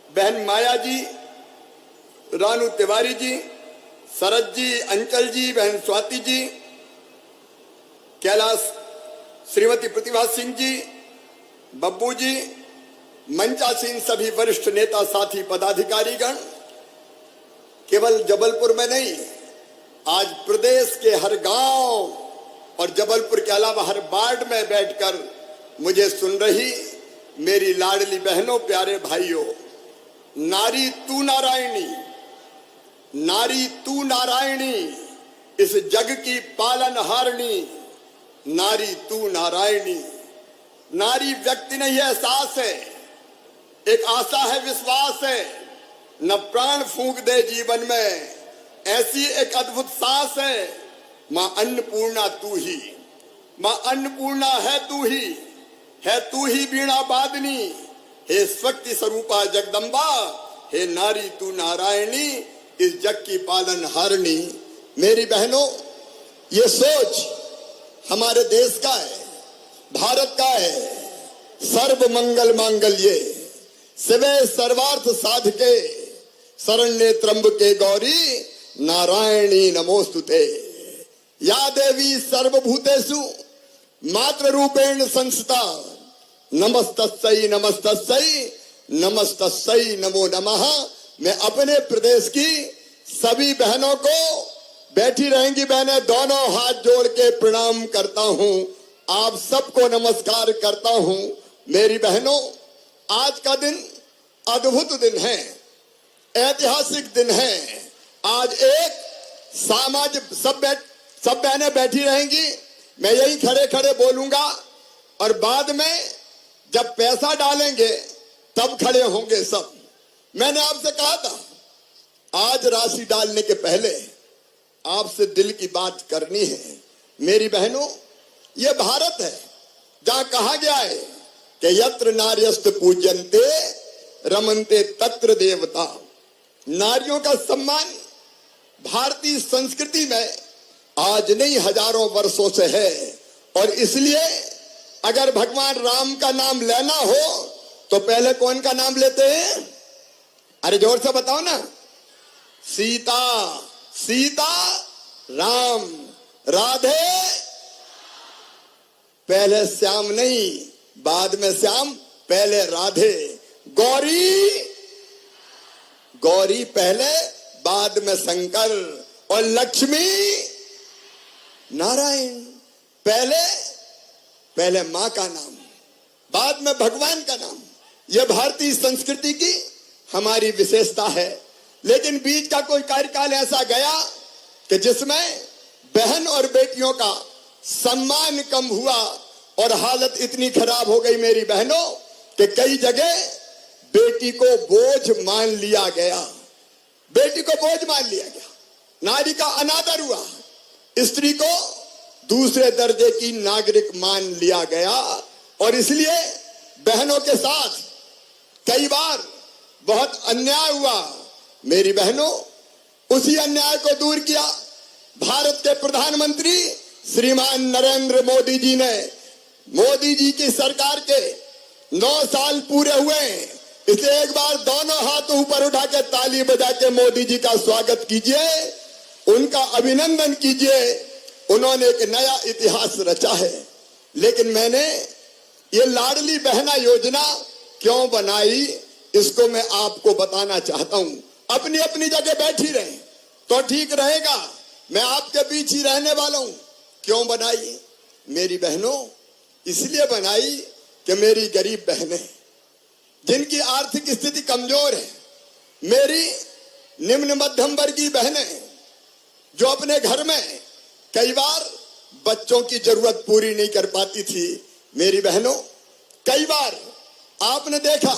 बहन माया जी, रानू तिवारी जी, शरद जी, अंचल जी, बहन स्वाति जी, कैलाश श्रीमती प्रतिभा सिंह जी, बब्बू जी, मंचासीन सभी वरिष्ठ नेता साथी पदाधिकारीगण, केवल जबलपुर में नहीं, आज प्रदेश के हर गांव और जबलपुर के अलावा हर वार्ड में बैठकर मुझे सुन रही मेरी लाडली बहनों, प्यारे भाइयों, नारी तू नारायणी, नारी तू नारायणी, इस जग की पालनहारिणी, नारी तू नारायणी। नारी व्यक्ति नहीं है, एहसास है, एक आशा है, विश्वास है, न प्राण फूंक दे जीवन में, ऐसी एक अद्भुत सांस है। मां अन्नपूर्णा तू ही, मां अन्नपूर्णा है तू ही वीणा वादनी, हे शक्ति स्वरूपा जगदम्बा, हे नारी तू नारायणी, इस जग की पालनहारिणी। मेरी बहनों, ये सोच हमारे देश का है, भारत का है। सर्व मंगल मांगल्ये शिवे सर्वार्थ साधके शरण्ये त्र्यंबके गौरी नारायणी नमोस्तुते। या देवी सर्वभूतेषु मातृ रूपेण संस्थिता नमस्तस्यै नमस्तस्यै नमस्तस्यै नमो नमः। मैं अपने प्रदेश की सभी बहनों को, बैठी रहेंगी बहनें, दोनों हाथ जोड़ के प्रणाम करता हूं, आप सबको नमस्कार करता हूं। मेरी बहनों, आज का दिन अद्भुत दिन है, ऐतिहासिक दिन है। आज एक सामाजिक सब बहनें बैठी रहेंगी, मैं यही खड़े खड़े बोलूंगा और बाद में जब पैसा डालेंगे तब खड़े होंगे सब। मैंने आपसे कहा था आज राशि डालने के पहले आपसे दिल की बात करनी है। मेरी बहनों, ये भारत है जहां कहा गया है कि यत्र नार्यस्त पूज्यन्ते रमन्ते तत्र देवता। नारियों का सम्मान भारतीय संस्कृति में आज नहीं, हजारों वर्षों से है। और इसलिए अगर भगवान राम का नाम लेना हो तो पहले कौन का नाम लेते हैं? अरे जोर से बताओ ना। सीता, सीता, राम, राधे, पहले श्याम नहीं, बाद में श्याम, पहले राधे। गौरी, गौरी पहले, बाद में शंकर। और लक्ष्मी नारायण, पहले मां का नाम, बाद में भगवान का नाम। यह भारतीय संस्कृति की हमारी विशेषता है। लेकिन बीच का कोई कार्यकाल ऐसा गया कि जिसमें बहन और बेटियों का सम्मान कम हुआ और हालत इतनी खराब हो गई मेरी बहनों कि कई जगह बेटी को बोझ मान लिया गया, बेटी को बोझ मान लिया गया, नारी का अनादर हुआ, स्त्री को दूसरे दर्जे की नागरिक मान लिया गया। और इसलिए बहनों के साथ कई बार बहुत अन्याय हुआ। मेरी बहनों, उसी अन्याय को दूर किया भारत के प्रधानमंत्री श्रीमान नरेंद्र मोदी जी ने। मोदी जी की सरकार के 9 साल पूरे हुए, इसलिए एक बार दोनों हाथ ऊपर उठा के ताली बजा के मोदी जी का स्वागत कीजिए, उनका अभिनंदन कीजिए। उन्होंने एक नया इतिहास रचा है। लेकिन मैंने ये लाडली बहना योजना क्यों बनाई, इसको मैं आपको बताना चाहता हूं। अपनी अपनी जगह बैठी रहे तो ठीक रहेगा, मैं आपके बीच ही रहने वाला हूं। क्यों बनाई मेरी बहनों? इसलिए बनाई कि मेरी गरीब बहनें जिनकी आर्थिक स्थिति कमजोर है, मेरी निम्न मध्यम वर्गीय बहनें जो अपने घर में कई बार बच्चों की जरूरत पूरी नहीं कर पाती थी, मेरी बहनों कई बार आपने देखा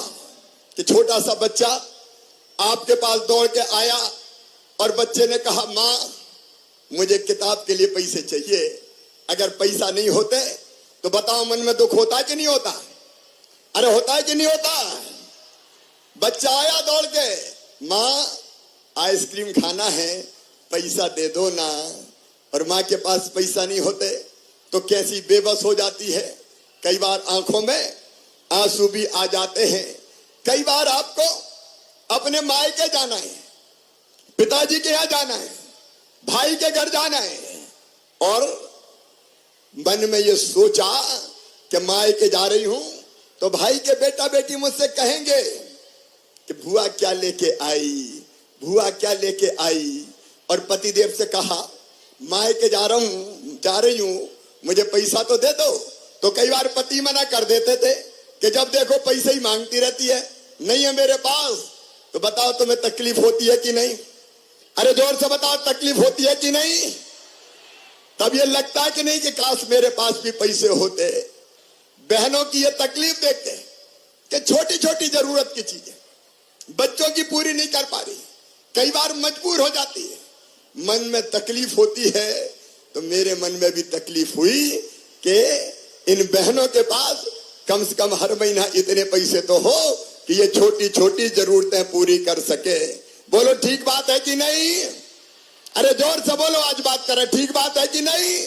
कि छोटा सा बच्चा आपके पास दौड़ के आया और बच्चे ने कहा, माँ मुझे किताब के लिए पैसे चाहिए। अगर पैसा नहीं होते तो बताओ मन में दुख होता कि नहीं होता? अरे होता है कि नहीं होता? बच्चा आया दौड़ के, माँ आइसक्रीम खाना है, पैसा दे दो ना। और माँ के पास पैसा नहीं होते तो कैसी बेबस हो जाती है। कई बार आंखों में आंसू भी आ जाते हैं। कई बार आपको अपने मायके जाना है, पिताजी के यहाँ जाना है, भाई के घर जाना है, और मन में ये सोचा कि मायके जा रही हूं तो भाई के बेटा बेटी मुझसे कहेंगे कि भुआ क्या लेके आई, भुआ क्या लेके आई। और पतिदेव से कहा, मायके जा रही हूं, मुझे पैसा तो दे दो। तो कई बार पति मना कर देते थे कि जब देखो पैसे ही मांगती रहती है, नहीं है मेरे पास। तो बताओ तुम्हें तकलीफ होती है कि नहीं? अरे जोर से बताओ, तकलीफ होती है कि नहीं? तब ये लगता है कि नहीं कि काश मेरे पास भी पैसे होते। बहनों की ये तकलीफ देखते कि छोटी छोटी जरूरत की चीजें बच्चों की पूरी नहीं कर पा रही, कई बार मजबूर हो जाती है, मन में तकलीफ होती है। तो मेरे मन में भी तकलीफ हुई कि इन बहनों के पास कम से कम हर महीना इतने पैसे तो हो कि ये छोटी छोटी जरूरतें पूरी कर सके। बोलो ठीक बात है कि नहीं? अरे जोर से बोलो, आज बात करें, ठीक बात है कि नहीं?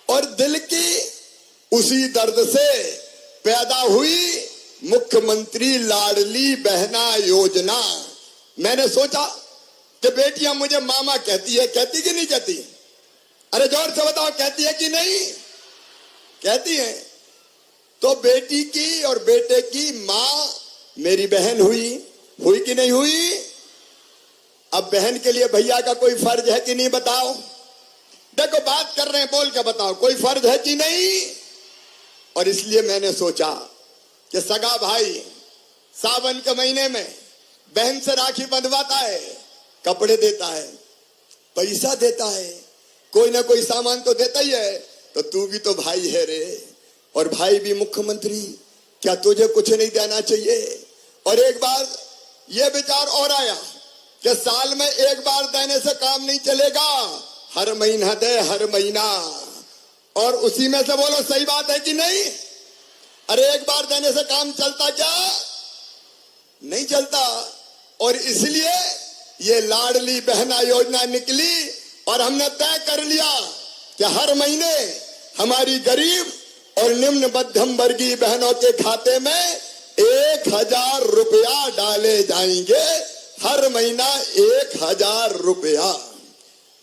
और दिल की उसी दर्द से पैदा हुई मुख्यमंत्री लाडली बहना योजना। मैंने सोचा कि बेटियां मुझे मामा कहती है, कहती कि नहीं कहती? अरे जोर से बताओ, कहती है कि नहीं? कहती है। तो बेटी की और बेटे की मां मेरी बहन हुई कि नहीं हुई? अब बहन के लिए भैया का कोई फर्ज है कि नहीं? बताओ। देखो बात कर रहे हैं, बोल के बताओ, कोई फर्ज है कि नहीं? और इसलिए मैंने सोचा कि सगा भाई सावन के महीने में बहन से राखी बंधवाता है, कपड़े देता है, पैसा देता है, कोई ना कोई सामान तो देता ही है। तो तू भी तो भाई है रे, और भाई भी मुख्यमंत्री, क्या तुझे कुछ नहीं देना चाहिए? और एक बार यह विचार और आया कि साल में एक बार देने से काम नहीं चलेगा, हर महीना दे, हर महीना। और उसी में से बोलो सही बात है कि नहीं? अरे एक बार देने से काम चलता क्या? नहीं चलता। और इसलिए ये लाडली बहना योजना निकली और हमने तय कर लिया कि हर महीने हमारी गरीब और निम्न मध्यम वर्गीय बहनों के खाते में 1000 रुपया डाले जाएंगे। हर महीना 1000 रुपया।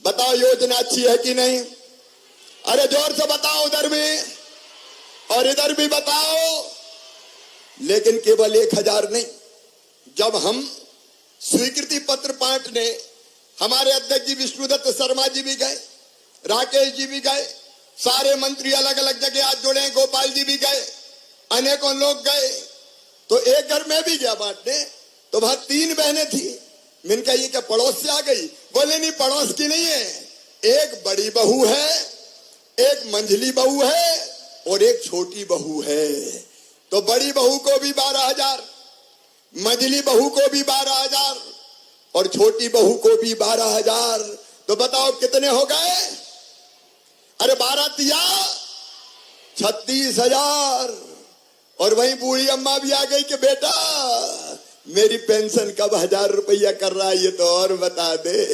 बताओ योजना अच्छी है कि नहीं? अरे जोर से बताओ, उधर भी और इधर भी बताओ। लेकिन केवल 1000 नहीं, जब हम स्वीकृति पत्र बांटने हमारे अध्यक्ष जी विष्णुदत्त शर्मा जी भी गए, राकेश जी भी गए, सारे मंत्री अलग अलग जगह आज जुड़े, गोपाल जी भी गए, अनेकों लोग गए। तो एक घर में भी गया बांटने, तो वहां 3 बहनें थी। मैंने कहा ये क्या पड़ोस से आ गई? बोले नहीं, पड़ोस की नहीं है, एक बड़ी बहू है, एक मंझली बहू है और एक छोटी बहू है। तो बड़ी बहू को भी 12,000, मंझली बहू को भी 12,000 और छोटी बहू को भी 12,000। तो बताओ कितने हो गए? अरे 12 तिया 36,000। और वहीं बूढ़ी अम्मा भी आ गई कि बेटा मेरी पेंशन कब 1000 रुपया कर रहा है, ये तो और बता दे।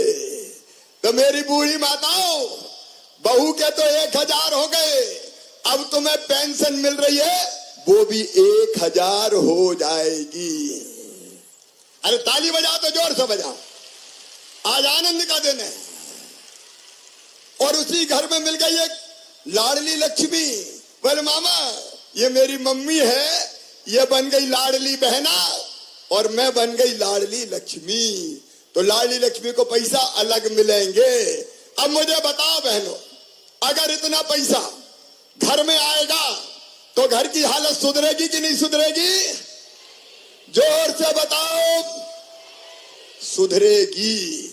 तो मेरी बूढ़ी माताओं, बहू के तो 1000 हो गए, अब तुम्हें पेंशन मिल रही है वो भी 1000 हो जाएगी। अरे ताली बजाओ तो जोर से बजाओ, आज आनंद का दिन है। और उसी घर में मिल गई एक लाडली लक्ष्मी। बोले मामा ये मेरी मम्मी है, ये बन गई लाडली बहना और मैं बन गई लाडली लक्ष्मी। तो लाडली लक्ष्मी को पैसा अलग मिलेंगे। अब मुझे बताओ बहनों, अगर इतना पैसा घर में आएगा तो घर की हालत सुधरेगी कि नहीं सुधरेगी? जोर से बताओ, सुधरेगी।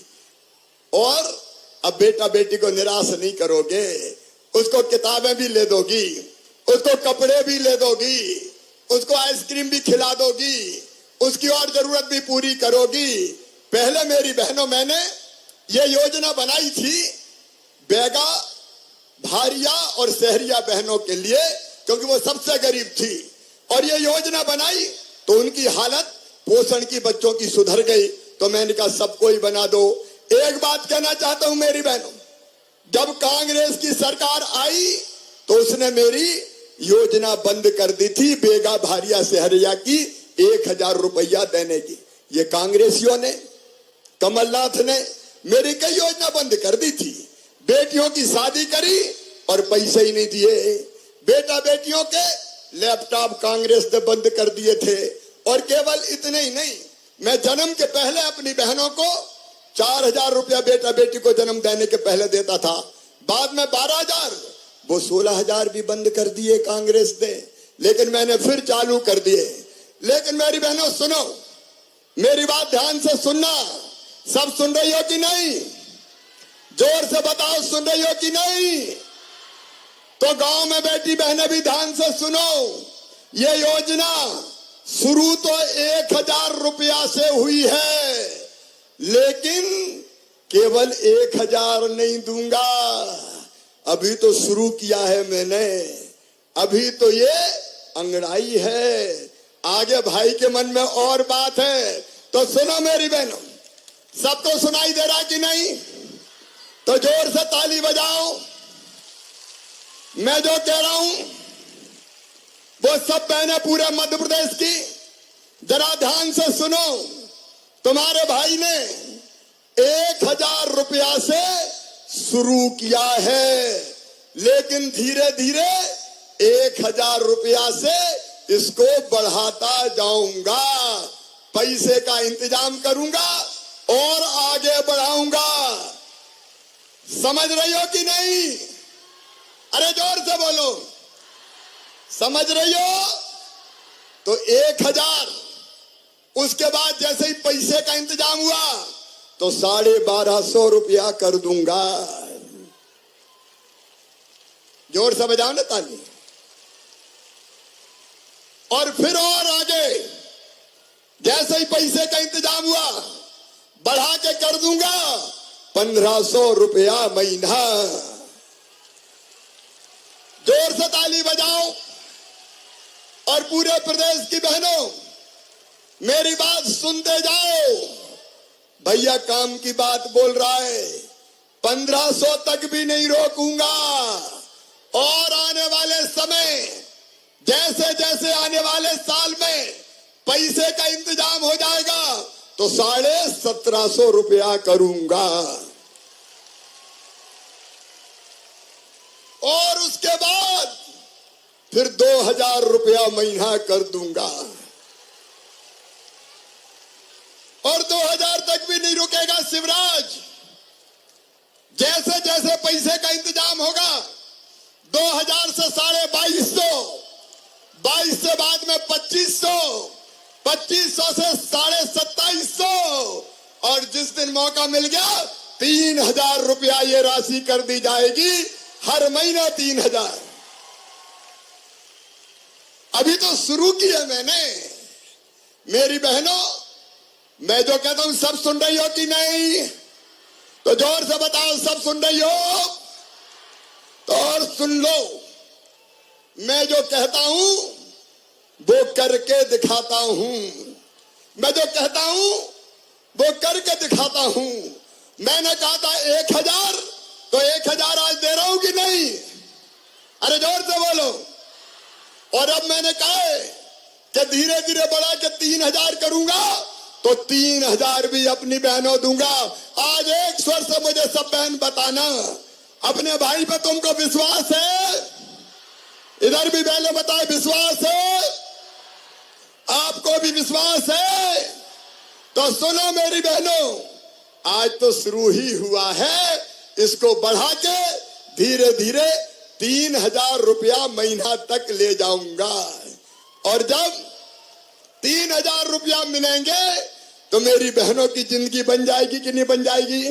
और अब बेटा बेटी को निराश नहीं करोगे, उसको किताबें भी ले दोगी, उसको कपड़े भी ले दोगी, उसको आइसक्रीम भी खिला दोगी, उसकी और जरूरत भी पूरी करोगी। पहले मेरी बहनों मैंने ये योजना बनाई थी बेगा, भारिया और शहरिया बहनों के लिए, क्योंकि वो सबसे गरीब थी। और ये योजना बनाई तो उनकी हालत पोषण की बच्चों की सुधर गई। तो मैंने कहा सबको ही बना दो। एक बात कहना चाहता हूं मेरी बहनों, जब कांग्रेस की सरकार आई तो उसने मेरी योजना बंद कर दी थी बेगा, भारिया, शहरिया की 1000 रुपया देने की। ये कांग्रेसियों ने, कमलनाथ ने मेरी कई योजना बंद कर दी थी। बेटियों की शादी करी और पैसे ही नहीं दिए। बेटा बेटियों के लैपटॉप कांग्रेस ने बंद कर दिए थे। और केवल इतने ही नहीं, मैं जन्म के पहले अपनी बहनों को 4000 रुपया बेटा बेटी को जन्म देने के पहले देता था। बाद में 12000, वो 16000 भी बंद कर दिए कांग्रेस ने, लेकिन मैंने फिर चालू कर दिए। लेकिन मेरी बहनों सुनो, मेरी बात ध्यान से सुनना। सब सुन रही हो कि नहीं? जोर से बताओ सुन रही हो कि नहीं? तो गांव में बैठी बहनें भी ध्यान से सुनो। ये योजना शुरू तो 1000 रुपया से हुई है, लेकिन केवल 1000 नहीं दूंगा। अभी तो शुरू किया है मैंने, अभी तो ये अंगड़ाई है। आगे भाई के मन में और बात है। तो सुनो मेरी बहनों, सबको सुनाई दे रहा कि नहीं? तो जोर से ताली बजाओ। मैं जो कह रहा हूं वो सब बहनें पूरे मध्य प्रदेश की जरा ध्यान से सुनो। तुम्हारे भाई ने 1000 रुपया से शुरू किया है, लेकिन धीरे धीरे 1000 रुपया से इसको बढ़ाता जाऊंगा। पैसे का इंतजाम करूंगा और आगे बढ़ाऊंगा। समझ रही हो कि नहीं? अरे जोर से बोलो, समझ रही हो? तो 1000, उसके बाद जैसे ही पैसे का इंतजाम हुआ तो 1250 रुपया कर दूंगा। जोर से बजाओ ना ताली। और फिर और आगे जैसे ही पैसे का इंतजाम हुआ बढ़ा के कर दूंगा 1500 रुपया महीना। जोर से ताली बजाओ। और पूरे प्रदेश की बहनों मेरी बात सुनते जाओ। भैया काम की बात बोल रहा है, 1500 तक भी नहीं रोकूंगा। और आने वाले समय, जैसे जैसे आने वाले साल में पैसे का इंतजाम हो जाएगा तो 1750 रुपया करूंगा। और उसके बाद फिर 2000 रुपया महीना कर दूंगा। और 2000 तक भी नहीं रुकेगा शिवराज। जैसे जैसे पैसे का इंतजाम होगा 2000 से 2250, 22 से बाद में 2500, 2500 से 2750, और जिस दिन मौका मिल गया 3000 रुपया ये राशि कर दी जाएगी। हर महीना 3000। अभी तो शुरू किया मैंने। मेरी बहनों, मैं जो कहता हूं सब सुन रही हो कि नहीं? तो जोर से बताओ सब सुन रही हो? तो और सुन लो, मैं जो कहता हूं वो करके दिखाता हूं। मैं जो कहता हूं वो करके दिखाता हूं। मैंने कहा था 1000, तो 1000 आज दे रहा हूं कि नहीं? अरे जोर से बोलो। और अब मैंने कहा है कि धीरे धीरे बढ़ा के 3,000 करूंगा, तो 3,000 भी अपनी बहनों दूंगा। आज एक स्वर से मुझे सब बहन बताना, अपने भाई पे तुमको विश्वास है? इधर भी पहले बताए विश्वास है? आपको भी विश्वास है? तो सुनो मेरी बहनों, आज तो शुरू ही हुआ है, इसको बढ़ा के धीरे धीरे 3,000 रुपया महीना तक ले जाऊंगा। और जब 3,000 रुपया मिलेंगे तो मेरी बहनों की जिंदगी बन जाएगी कि नहीं बन जाएगी?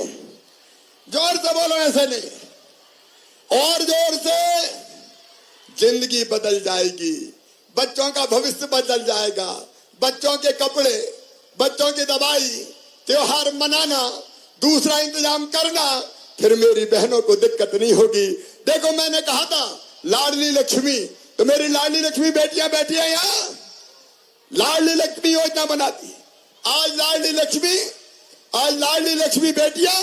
जोर से बोलो, ऐसे नहीं, और जोर से। जिंदगी बदल जाएगी, बच्चों का भविष्य बदल जाएगा, बच्चों के कपड़े, बच्चों की दवाई, त्योहार मनाना, दूसरा इंतजाम करना, फिर मेरी बहनों को दिक्कत नहीं होगी। देखो मैंने कहा था लाडली लक्ष्मी, तो मेरी लाडली लक्ष्मी बेटियां बैठी हैं यहाँ, लाडली लक्ष्मी योजना बनाती। आज लाडली लक्ष्मी बेटियां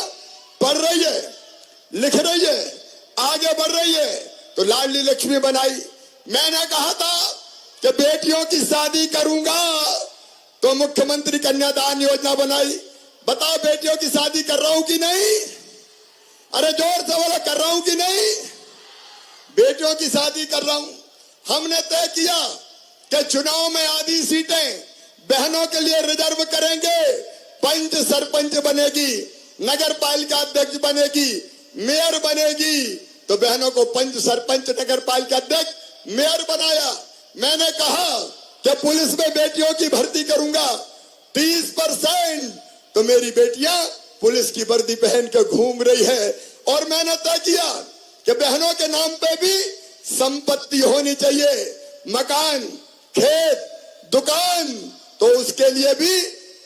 पढ़ रही है, लिख रही है, आगे बढ़ रही है, तो लाडली लक्ष्मी बनाई। मैंने कहा था कि बेटियों की शादी करूंगा, तो मुख्यमंत्री कन्यादान योजना बनाई। बताओ बेटियों की शादी कर रहा हूं कि नहीं? अरे जोर से बोला, कर रहा हूं कि नहीं? बेटियों की शादी कर रहा हूं। हमने तय किया कि चुनाव में आधी सीटें बहनों के लिए रिजर्व करेंगे। पंच सरपंच बनेगी, नगर पालिका अध्यक्ष बनेगी, मेयर बनेगी, तो बहनों को पंच सरपंच नगर पालिका अध्यक्ष मेयर बनाया। मैंने कहा कि पुलिस में बेटियों की भर्ती करूंगा 30%, तो मेरी बेटियां पुलिस की वर्दी पहन के घूम रही है। और मैंने तय किया कि बहनों के नाम पे भी संपत्ति होनी चाहिए, मकान, खेत, दुकान, तो उसके लिए भी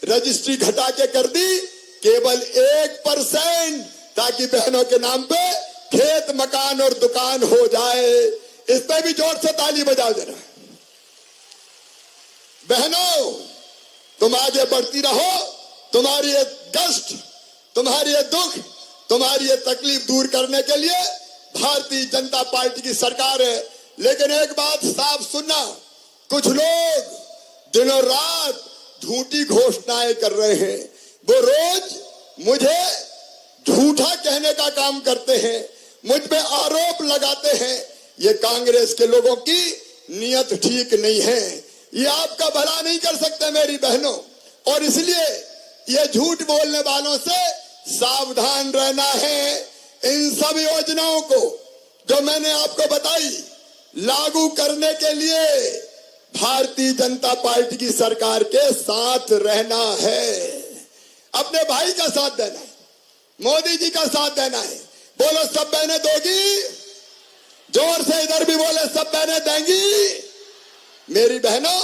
रजिस्ट्री घटा के कर दी केवल 1%, ताकि बहनों के नाम पे खेत, मकान और दुकान हो जाए। इस पे भी जोर से ताली बजाओ जरा। बहनों, तुम आगे बढ़ती रहो, तुम्हारी ये कष्ट, तुम्हारी ये दुख, तुम्हारी ये तकलीफ दूर करने के लिए भारतीय जनता पार्टी की सरकार है। लेकिन एक बात साफ सुनना, कुछ लोग दिनों रात झूठी घोषणाएं कर रहे हैं, वो रोज मुझे झूठा कहने का काम करते हैं, मुझ पे आरोप लगाते हैं। ये कांग्रेस के लोगों की नीयत ठीक नहीं है, ये आपका भला नहीं कर सकते मेरी बहनों, और इसलिए ये झूठ बोलने वालों से सावधान रहना है। इन सब योजनाओं को जो मैंने आपको बताई लागू करने के लिए भारतीय जनता पार्टी की सरकार के साथ रहना है, अपने भाई का साथ देना है, मोदी जी का साथ देना है। बोलो सब बहनें दोगी? जोर से इधर भी बोले, सब बहनें देंगी? मेरी बहनों,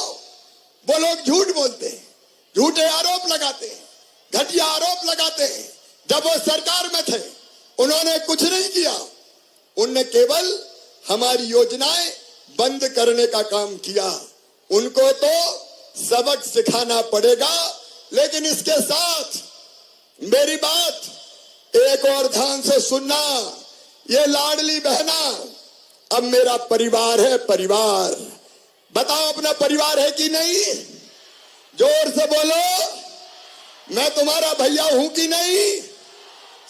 वो लोग झूठ बोलते हैं, झूठे आरोप लगाते हैं, घटिया आरोप लगाते हैं। जब वो सरकार में थे उन्होंने कुछ नहीं किया, उनने केवल हमारी योजनाएं बंद करने का काम किया। उनको तो सबक सिखाना पड़ेगा। लेकिन इसके साथ मेरी बात एक और ध्यान से सुनना, ये लाडली बहना अब मेरा परिवार है। परिवार, बताओ अपना परिवार है कि नहीं? जोर से बोलो, मैं तुम्हारा भैया हूं कि नहीं?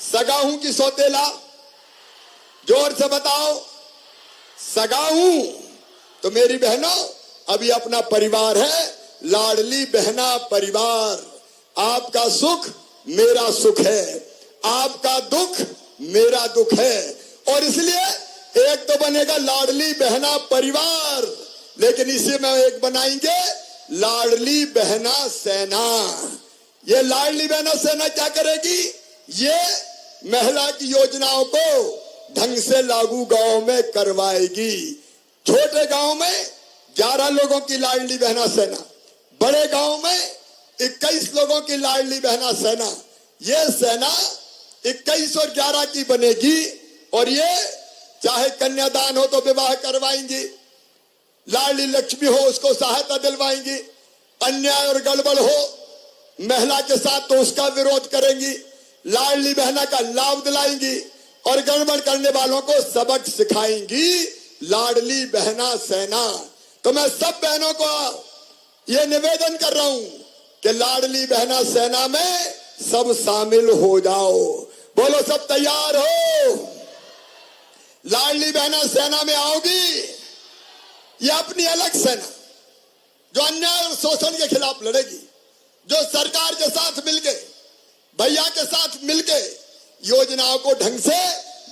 सगा हूं कि सौतेला? जोर से बताओ। सगा हूं। तो मेरी बहनों, अभी अपना परिवार है, लाडली बहना परिवार। आपका सुख मेरा सुख है, आपका दुख मेरा दुख है, और इसलिए एक तो बनेगा लाडली बहना परिवार, लेकिन इसी में एक बनाएंगे लाडली बहना सेना। ये लाडली बहना सेना क्या करेगी? ये महिला की योजनाओं को ढंग से लागू गांव में करवाएगी। छोटे गांव में 11 लोगों की लाडली बहना सेना, बड़े गांव में 21 लोगों की लाडली बहना सेना। ये सेना 21 और 11 की बनेगी, और ये चाहे कन्यादान हो तो विवाह करवाएंगी, लाडली लक्ष्मी हो उसको सहायता दिलवाएंगी, अन्याय और गड़बड़ हो महिला के साथ तो उसका विरोध करेंगी, लाडली बहना का लाभ दिलाएंगी, और गड़बड़ करने वालों को सबक सिखाएंगी लाडली बहना सेना। तो मैं सब बहनों को ये निवेदन कर रहा हूं कि लाडली बहना सेना में सब शामिल हो जाओ। बोलो सब तैयार हो? लाडली बहना सेना में आओगी? ये अपनी अलग सेना जो अन्याय और शोषण के खिलाफ लड़ेगी, जो सरकार के साथ मिलके, भैया के साथ मिलके योजनाओं को ढंग से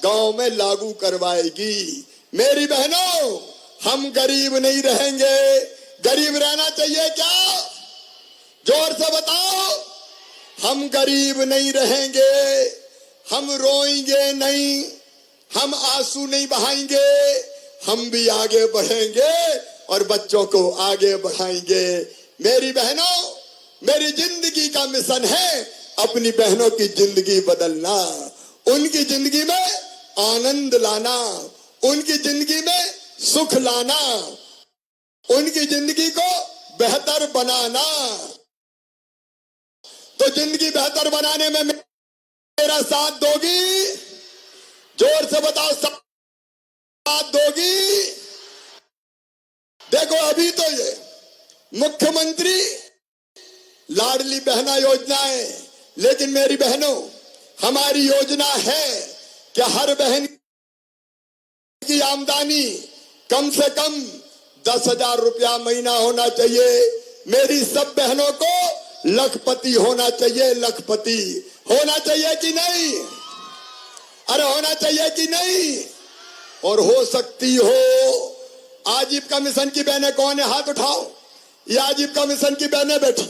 गांव में लागू करवाएगी। मेरी बहनों, हम गरीब नहीं रहेंगे। गरीब रहना चाहिए क्या? जोर से बताओ। हम गरीब नहीं रहेंगे, हम रोएंगे नहीं, हम आंसू नहीं बहाएंगे, हम भी आगे बढ़ेंगे और बच्चों को आगे बढ़ाएंगे। मेरी बहनों, मेरी जिंदगी का मिशन है अपनी बहनों की जिंदगी बदलना, उनकी जिंदगी में आनंद लाना, उनकी जिंदगी में सुख लाना, उनकी जिंदगी को बेहतर बनाना। तो जिंदगी बेहतर बनाने में मेरा साथ दोगी? जोर से बताओ, साथ दोगी? देखो, अभी तो ये मुख्यमंत्री लाडली बहना योजना है, लेकिन मेरी बहनों, हमारी योजना है कि हर बहन की आमदनी कम से कम 10,000 रुपया महीना होना चाहिए। मेरी सब बहनों को लखपति होना चाहिए। लखपति होना चाहिए कि नहीं? अरे होना चाहिए कि नहीं? और हो सकती हो। आजीविका मिशन की बहनें कौन है? हाथ उठाओ। ये आजीविका मिशन की बहनें बैठी,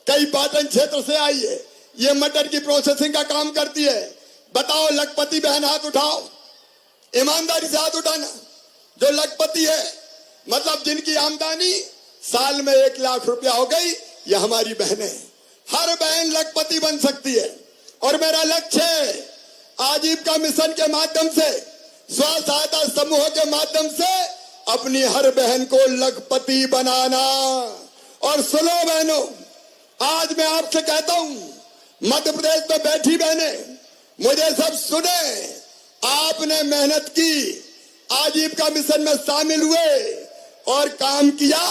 कई पाटन क्षेत्र से आई है, ये मटर की प्रोसेसिंग का काम करती है। बताओ, लखपति बहन हाथ उठाओ। ईमानदारी से हाथ उठाना। जो लखपति है, मतलब जिनकी आमदनी साल में 1 लाख रुपया हो गई, ये हमारी बहनें। हर बहन लखपति बन सकती है। और मेरा लक्ष्य है आजीविका मिशन के माध्यम से, स्व सहायता समूह के माध्यम से अपनी हर बहन को लखपति बनाना। और सुनो बहनों, आज मैं आपसे कहता हूं, मध्य प्रदेश में बैठी बहनें, मुझे सब सुने। आपने मेहनत की, आजीविका मिशन में शामिल हुए और काम किया,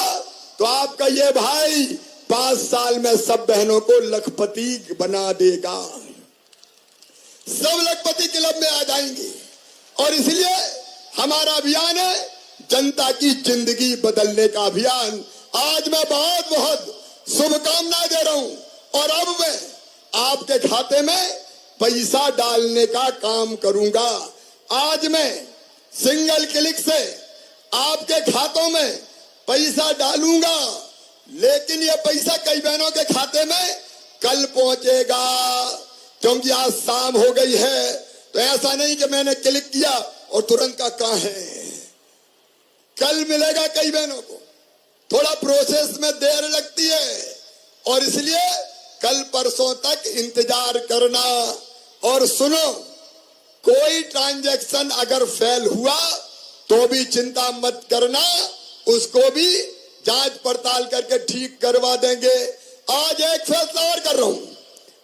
तो आपका ये भाई 5 साल में सब बहनों को लखपति बना देगा। सब लखपति क्लब में आ जाएंगे। और इसलिए हमारा अभियान है जनता की जिंदगी बदलने का अभियान। आज मैं बहुत बहुत शुभकामनाएं दे रहा हूं। और अब मैं आपके खाते में पैसा डालने का काम करूंगा। आज मैं सिंगल क्लिक से आपके खातों में पैसा डालूंगा, लेकिन ये पैसा कई बहनों के खाते में कल पहुंचेगा, क्योंकि आज शाम हो गई है। तो ऐसा नहीं कि मैंने क्लिक किया और तुरंत का कहां है। कल मिलेगा कई बहनों को। थोड़ा प्रोसेस में देर लगती है, और इसलिए कल परसों तक इंतजार करना। और सुनो, कोई ट्रांजैक्शन अगर फेल हुआ तो भी चिंता मत करना, उसको भी जांच पड़ताल करके ठीक करवा देंगे। आज एक फैसला और कर रहा हूं।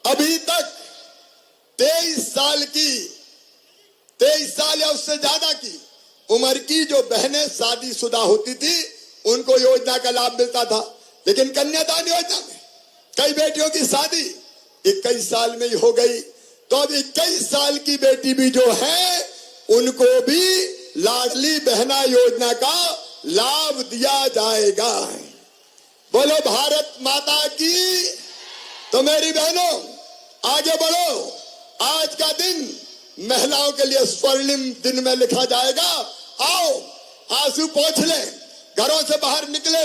अभी तक 23 साल या उससे ज्यादा की उम्र की जो बहनें शादीशुदा होती थी, उनको योजना का लाभ मिलता था। लेकिन कन्यादान योजना में कई बेटियों की शादी 21 साल में ही हो गई। तो अब 21 साल की बेटी भी जो है, उनको भी लाडली बहना योजना का लाभ दिया जाएगा। बोलो भारत माता की। तो मेरी बहनों, आगे बढ़ो। आज का दिन महिलाओं के लिए स्वर्णिम दिन में लिखा जाएगा। आओ, आंसू पोंछ लें, घरों से बाहर निकले,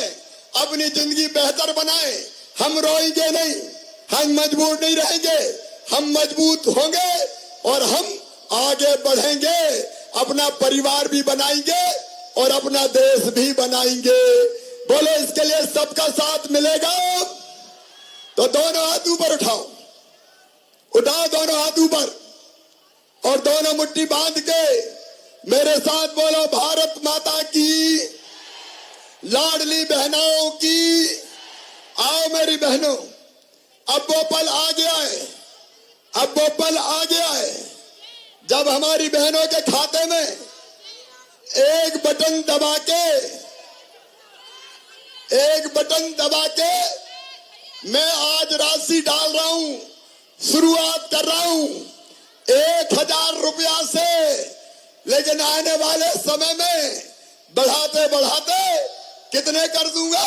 अपनी जिंदगी बेहतर बनाएं। हम रोएंगे नहीं, हम मजबूर नहीं रहेंगे, हम मजबूत होंगे और हम आगे बढ़ेंगे। अपना परिवार भी बनाएंगे और अपना देश भी बनाएंगे। बोलो, इसके लिए सबका साथ मिलेगा। तो दोनों हाथ ऊपर उठाओ, उठाओ दोनों हाथ ऊपर, और दोनों मुट्ठी बांध के मेरे साथ बोलो, भारत माता की, लाडली बहनों की। आओ मेरी बहनों, अब वो पल आ गया है, अब वो पल आ गया है जब हमारी बहनों के खाते में एक बटन दबा के एक बटन दबा के मैं आज राशि डाल रहा हूं, शुरुआत कर रहा हूं 1000 रुपया से, लेकिन आने वाले समय में बढ़ाते बढ़ाते कितने कर दूंगा।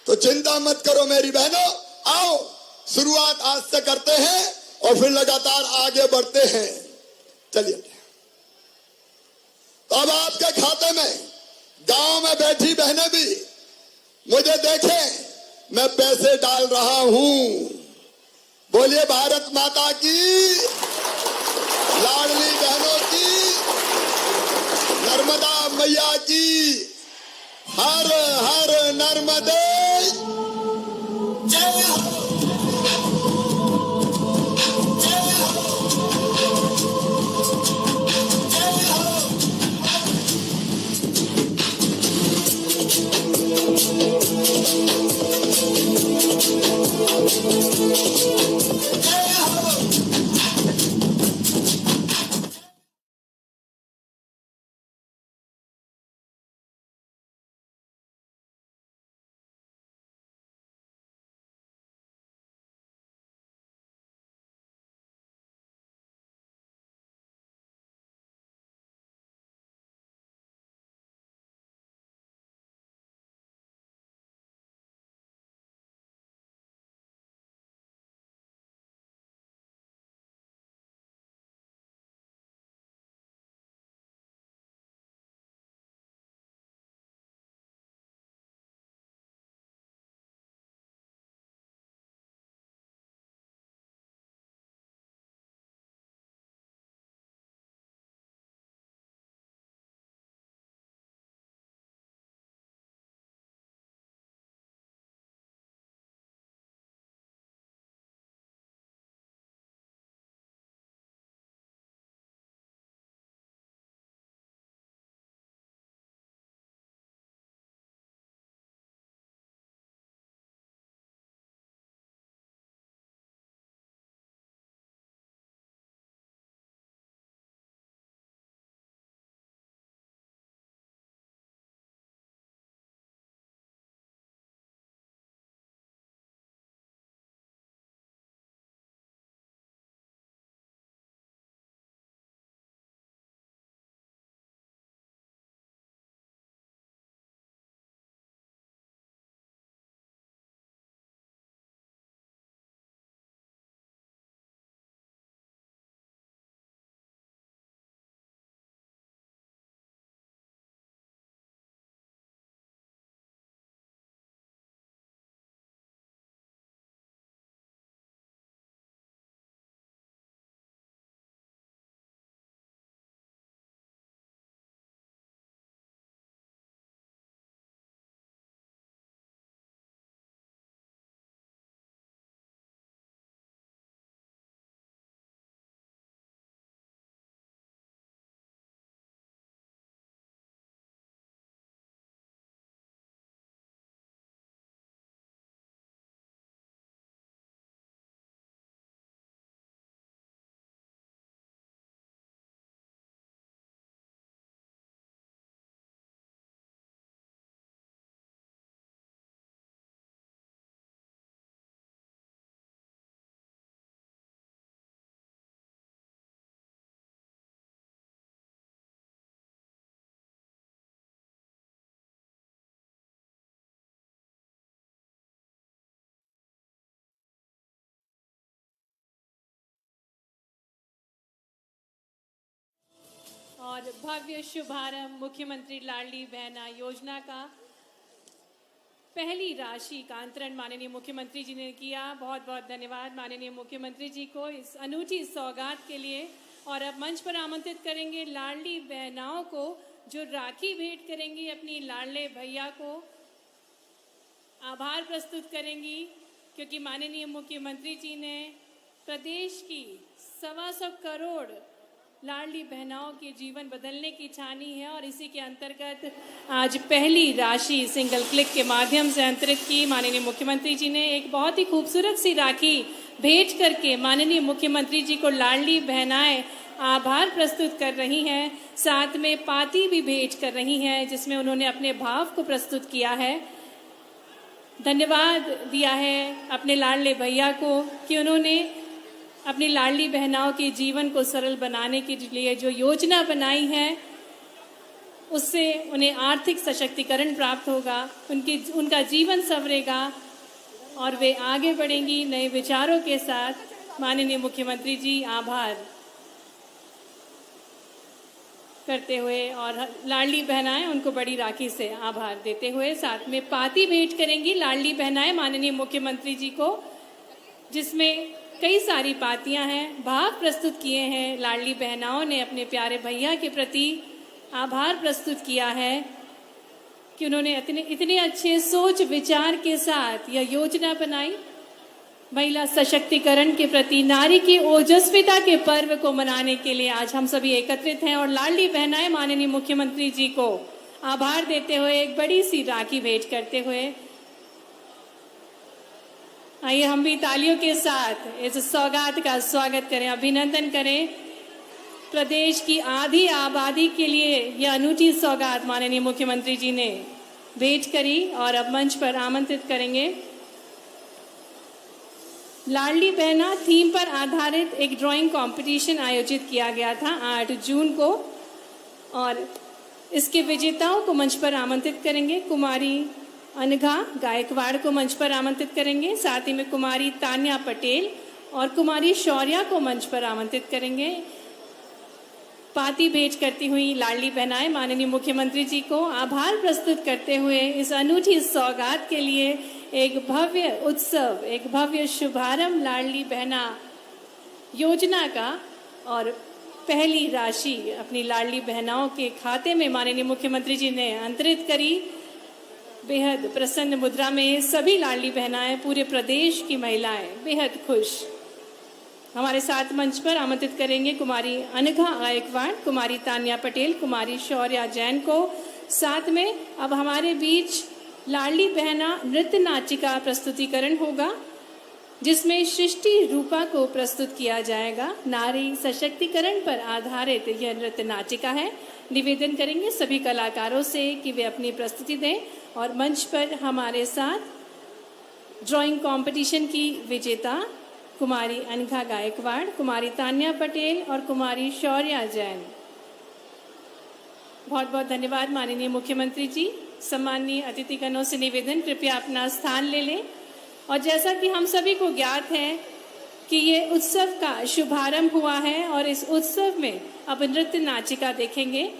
तो चिंता मत करो मेरी बहनों, आओ शुरुआत आज से करते हैं और फिर लगातार आगे बढ़ते हैं। चलिए, तो अब आपके खाते में गांव में बैठी बहनें भी मुझे देखें, मैं पैसे डाल रहा हूं। बोलिए भारत माता की, लाडली बहनों की, नर्मदा मैया की, हर हर नर्मदे जय हो। और भव्य शुभारंभ मुख्यमंत्री लाडली बहना योजना का पहली राशि का अंतरण माननीय मुख्यमंत्री जी ने किया। बहुत बहुत धन्यवाद माननीय मुख्यमंत्री जी को इस अनूठी सौगात के लिए। और अब मंच पर आमंत्रित करेंगे लाडली बहनाओं को जो राखी भेंट करेंगी अपनी लाडले भैया को, आभार प्रस्तुत करेंगी क्योंकि माननीय मुख्यमंत्री जी ने प्रदेश की 125 करोड़ लाडली बहनाओं के जीवन बदलने की ठानी है और इसी के अंतर्गत आज पहली राशि सिंगल क्लिक के माध्यम से अंतरित की। माननीय मुख्यमंत्री जी ने एक बहुत ही खूबसूरत सी राखी भेंट करके माननीय मुख्यमंत्री जी को लाडली बहनाएं आभार प्रस्तुत कर रही हैं, साथ में पाती भी भेंट कर रही हैं जिसमें उन्होंने अपने भाव को प्रस्तुत किया है। धन्यवाद दिया है अपने लाडले भैया को कि उन्होंने अपनी लाडली बहनाओं के जीवन को सरल बनाने के लिए जो योजना बनाई है उससे उन्हें आर्थिक सशक्तिकरण प्राप्त होगा, उनका जीवन संवरेगा और वे आगे बढ़ेंगी नए विचारों के साथ। माननीय मुख्यमंत्री जी आभार करते हुए और लाडली बहनाएं उनको बड़ी राखी से आभार देते हुए साथ में पाती भेंट करेंगी लाडली बहनाएं माननीय मुख्यमंत्री जी को, जिसमें कई सारी पातियां हैं। भाव प्रस्तुत किए हैं, लाडली बहनाओं ने अपने प्यारे भैया के प्रति आभार प्रस्तुत किया है कि उन्होंने इतने अच्छे सोच विचार के साथ यह योजना बनाई। महिला सशक्तिकरण के प्रति नारी की ओजस्विता के पर्व को मनाने के लिए आज हम सभी एकत्रित हैं और लाडली बहनाएं माननीय मुख्यमंत्री जी को आभार देते हुए एक बड़ी सी राखी भेंट करते हुए आइए हम भी तालियों के साथ इस सौगात का स्वागत करें, अभिनंदन करें। प्रदेश की आधी आबादी के लिए यह अनूठी सौगात माननीय मुख्यमंत्री जी ने भेंट करी और अब मंच पर आमंत्रित करेंगे। लाडली बहना थीम पर आधारित एक ड्राइंग कंपटीशन आयोजित किया गया था 8 जून को और इसके विजेताओं को मंच पर आमंत्रित करेंगे। कुमारी अनघा गायकवाड़ को मंच पर आमंत्रित करेंगे, साथ ही में कुमारी तान्या पटेल और कुमारी शौर्या को मंच पर आमंत्रित करेंगे। पाती भेंट करती हुई लाडली बहनाएं माननीय मुख्यमंत्री जी को आभार प्रस्तुत करते हुए इस अनूठी सौगात के लिए एक भव्य उत्सव, एक भव्य शुभारंभ लाडली बहना योजना का और पहली राशि अपनी लाडली बहनाओं के खाते में माननीय मुख्यमंत्री जी ने अंतरित करी। बेहद प्रसन्न मुद्रा में सभी लाडली बहनाएं, पूरे प्रदेश की महिलाएं बेहद खुश। हमारे साथ मंच पर आमंत्रित करेंगे कुमारी अनघा गायकवाड़, कुमारी तान्या पटेल, कुमारी शौर्या जैन को। साथ में अब हमारे बीच लाडली बहना नृत्य नाटिका प्रस्तुतिकरण होगा जिसमें सृष्टि रूपा को प्रस्तुत किया जाएगा। नारी सशक्तिकरण पर आधारित यह नृत्य नाटिका है। निवेदन करेंगे सभी कलाकारों से कि वे अपनी प्रस्तुति दें और मंच पर हमारे साथ ड्राइंग कंपटीशन की विजेता कुमारी अनघा गायकवाड़, कुमारी तान्या पटेल और कुमारी शौर्या जैन। बहुत बहुत धन्यवाद माननीय मुख्यमंत्री जी। सम्माननीय अतिथिगणों से निवेदन, कृपया अपना स्थान ले लें। और जैसा कि हम सभी को ज्ञात है कि ये उत्सव का शुभारंभ हुआ है और इस उत्सव में अब नृत्य नाटिका देखेंगे।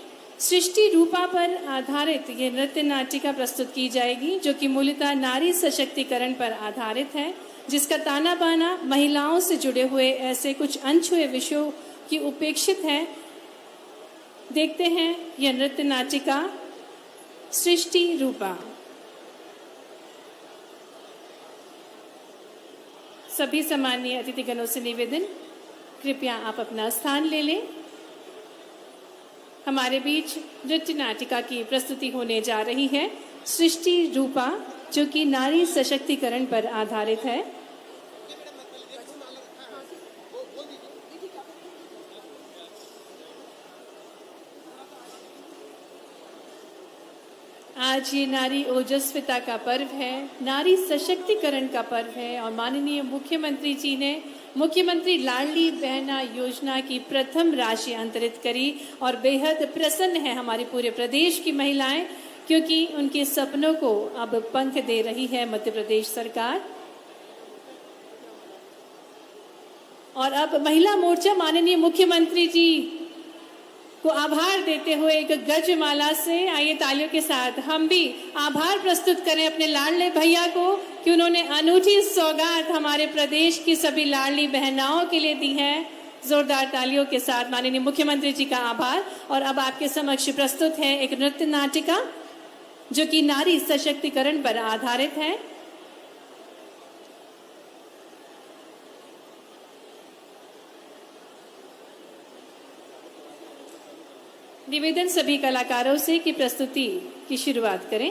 सृष्टि रूपा पर आधारित ये नृत्य नाटिका प्रस्तुत की जाएगी जो कि मूलतः नारी सशक्तिकरण पर आधारित है, जिसका ताना बाना महिलाओं से जुड़े हुए ऐसे कुछ अनछुए विषयों की उपेक्षित है। देखते हैं यह नृत्य नाटिका सृष्टि रूपा। सभी सम्माननीय अतिथिगणों से निवेदन, कृपया आप अपना स्थान ले लें। हमारे बीच नृत्य नाटिका की प्रस्तुति होने जा रही है सृष्टि रूपा, जो कि नारी सशक्तिकरण पर आधारित है। आज ये नारी ओजस्विता का पर्व है, नारी सशक्तिकरण का पर्व है और माननीय मुख्यमंत्री जी ने मुख्यमंत्री लाडली बहना योजना की प्रथम राशि अंतरित करी और बेहद प्रसन्न है हमारे पूरे प्रदेश की महिलाएं, क्योंकि उनके सपनों को अब पंख दे रही है मध्य प्रदेश सरकार। और अब महिला मोर्चा माननीय मुख्यमंत्री जी को आभार देते हुए एक गजमाला से, आइए तालियों के साथ हम भी आभार प्रस्तुत करें अपने लाडले भैया को कि उन्होंने अनूठी सौगात हमारे प्रदेश की सभी लाडली बहनाओं के लिए दी है। जोरदार तालियों के साथ माननीय मुख्यमंत्री जी का आभार। और अब आपके समक्ष प्रस्तुत है एक नृत्य नाटिका जो कि नारी सशक्तिकरण पर आधारित है। निवेदन सभी कलाकारों से कि प्रस्तुति की शुरुआत करें।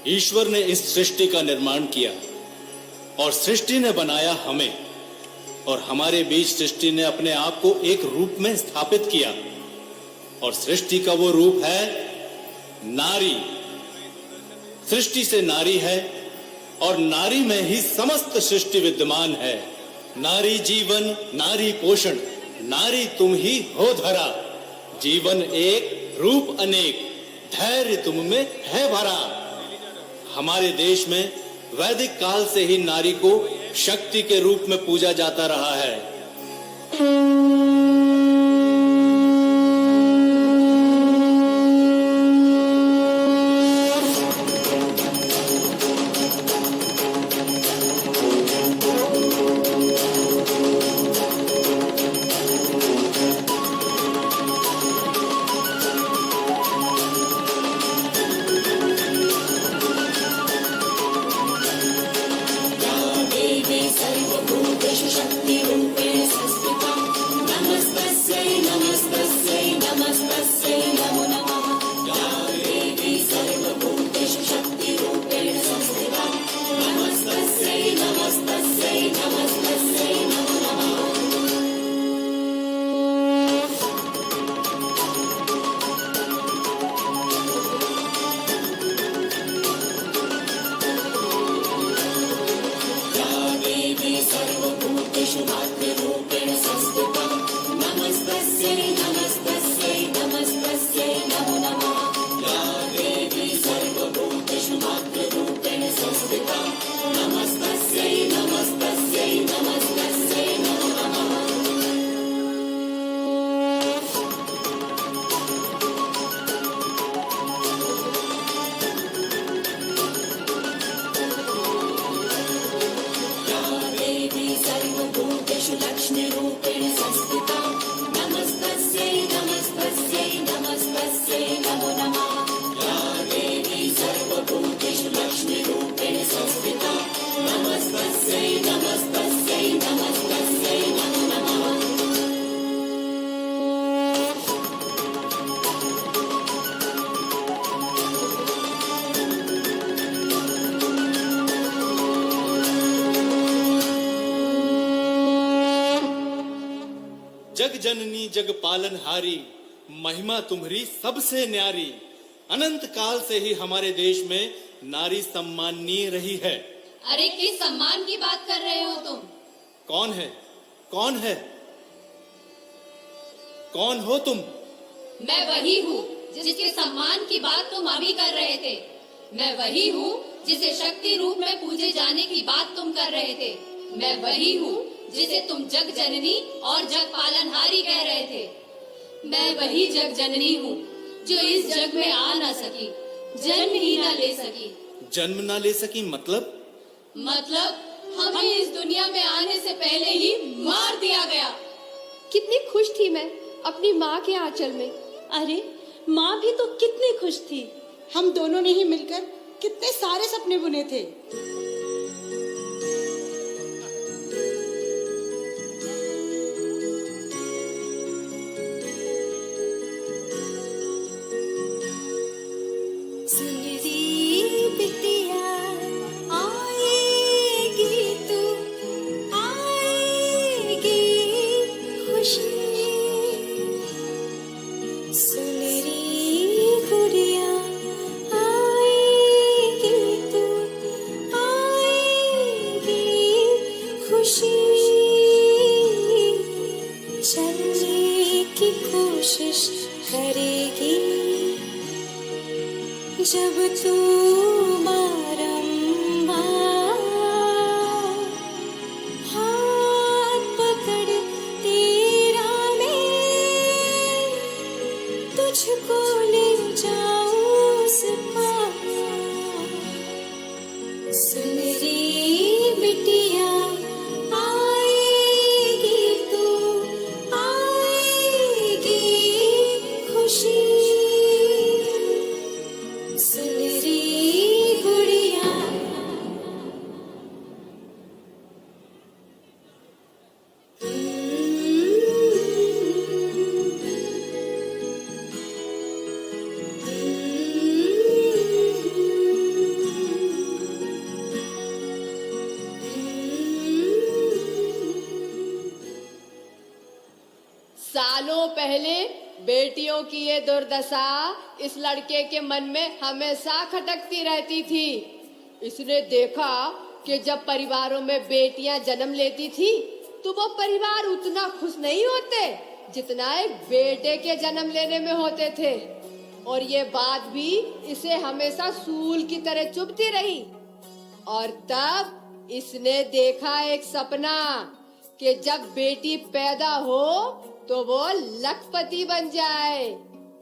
ईश्वर ने इस सृष्टि का निर्माण किया और सृष्टि ने बनाया हमें, और हमारे बीच सृष्टि ने अपने आप को एक रूप में स्थापित किया, और सृष्टि का वो रूप है नारी। सृष्टि से नारी है और नारी में ही समस्त सृष्टि विद्यमान है। नारी जीवन, नारी पोषण, नारी तुम ही हो धरा। जीवन एक, रूप अनेक, धैर्य तुम में है भरा। हमारे देश में वैदिक काल से ही नारी को शक्ति के रूप में पूजा जाता रहा है। जग जननी जग पालनहारी, महिमा तुम्हारी सबसे न्यारी। अनंत काल से ही हमारे देश में नारी सम्माननीय रही है। अरे किस सम्मान की बात कर रहे हो तुम? कौन है? कौन है? कौन हो तुम? मैं वही हूँ जिसके सम्मान की बात तुम अभी कर रहे थे। मैं वही हूँ जिसे शक्ति रूप में पूजे जाने की बात तुम कर रहे थे। मैं वही हूँ जिसे तुम जग जननी और जग पालनहारी कह रहे थे। मैं वही जग जननी हूँ जो इस जग में आ ना सकी, जन्म ही ना ले सकी। जन्म ना ले सकी मतलब? मतलब हमें इस दुनिया में आने से पहले ही मार दिया गया। कितनी खुश थी मैं अपनी माँ के आंचल में। अरे माँ भी तो कितनी खुश थी। हम दोनों ने ही मिलकर कितने सारे सपने बुने थे। जब तू हाथ पकड़ तेरा मैं तुझको ले जाऊं सुन रे बिटिया आएगी तू आएगी खुशी सुन रे गुड़िया सालों पहले बेटियों की ये दुर्दशा इस लड़के के मन में हमेशा खटकती रहती थी। इसने देखा कि जब परिवारों में बेटियां जन्म लेती थी तो वो परिवार उतना खुश नहीं होते जितना एक बेटे के जन्म लेने में होते थे। और ये बात भी इसे हमेशा सूल की तरह चुभती रही। और तब इसने देखा एक सपना कि जब बेटी पैदा हो तो वो लखपति बन जाए।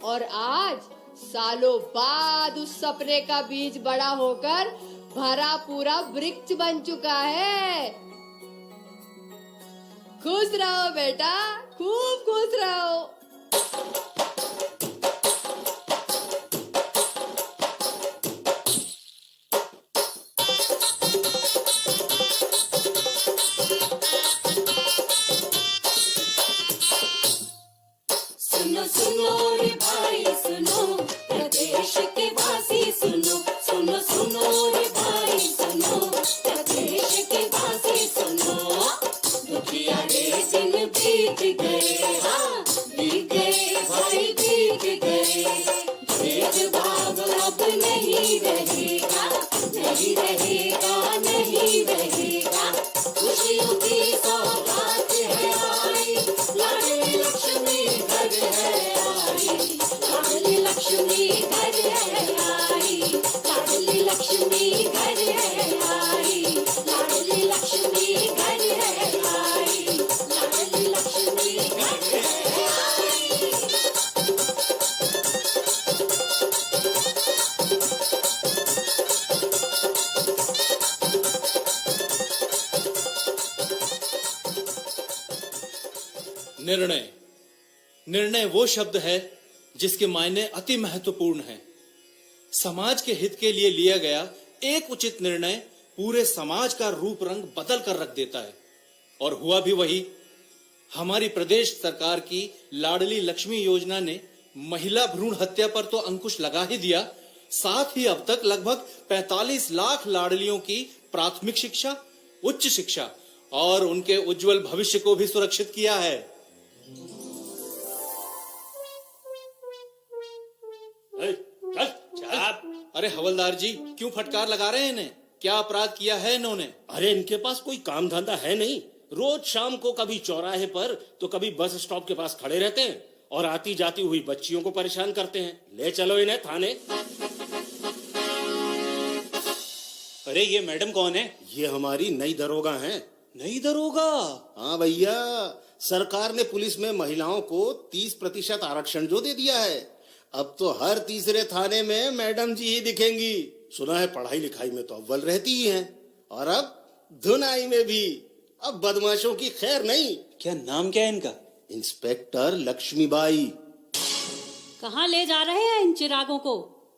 और आज सालों बाद उस सपने का बीज बड़ा होकर भरा पूरा वृक्ष बन चुका है। खुश रहो बेटा, खूब खुश रहो। सुनो सुनो रे भाई सुनो, प्रदेश के वासी सुनो, सुनो सुनो रे भाई सुनो, प्रदेश के वासी सुनो। दुखिया रे दिन बीत गए, हाँ बीत गए भाई बीत गए। भेदभाव अब नहीं रहेगा, नहीं रहेगा, नहीं रहेगा। खुशियों की सौगात है आई, लाडली लक्ष्मी घर है आई, लाडली लक्ष्मी घर है आई, लाडली लक्ष्मी घर है आई, लाडली लक्ष्मी घर है आई, लाडली लक्ष्मी घर है आई। निर्णय, निर्णय वो शब्द है जिसके मायने अति महत्वपूर्ण है। समाज के हित के लिए लिया गया एक उचित निर्णय पूरे समाज का रूप रंग बदल कर रख देता है। और हुआ भी वही। हमारी प्रदेश सरकार की लाडली लक्ष्मी योजना ने महिला भ्रूण हत्या पर तो अंकुश लगा ही दिया, साथ ही अब तक लगभग 45 लाख लाडलियों की प्राथमिक शिक्षा, उच्च शिक्षा और उनके उज्जवल भविष्य को भी सुरक्षित किया है। अरे हवलदार जी, क्यों फटकार लगा रहे हैं इन्हें? क्या अपराध किया है इन्होंने? अरे इनके पास कोई काम धंधा है नहीं। रोज शाम को कभी चौराहे पर तो कभी बस स्टॉप के पास खड़े रहते हैं और आती जाती हुई बच्चियों को परेशान करते हैं। ले चलो इन्हें थाने। अरे ये मैडम कौन है? ये हमारी नई दरोगा हैं। नई दरोगा? हाँ भैया, सरकार ने पुलिस में महिलाओं को 30% आरक्षण जो दे दिया है। अब तो हर तीसरे थाने में मैडम जी ही दिखेंगी। सुना है पढ़ाई लिखाई में तो अव्वल रहती ही हैं, और अब धुनाई में भी। अब बदमाशों की खैर नहीं। क्या नाम क्या है इनका? इंस्पेक्टर लक्ष्मीबाई। कहाँ ले जा रहे हैं इन चिरागों को,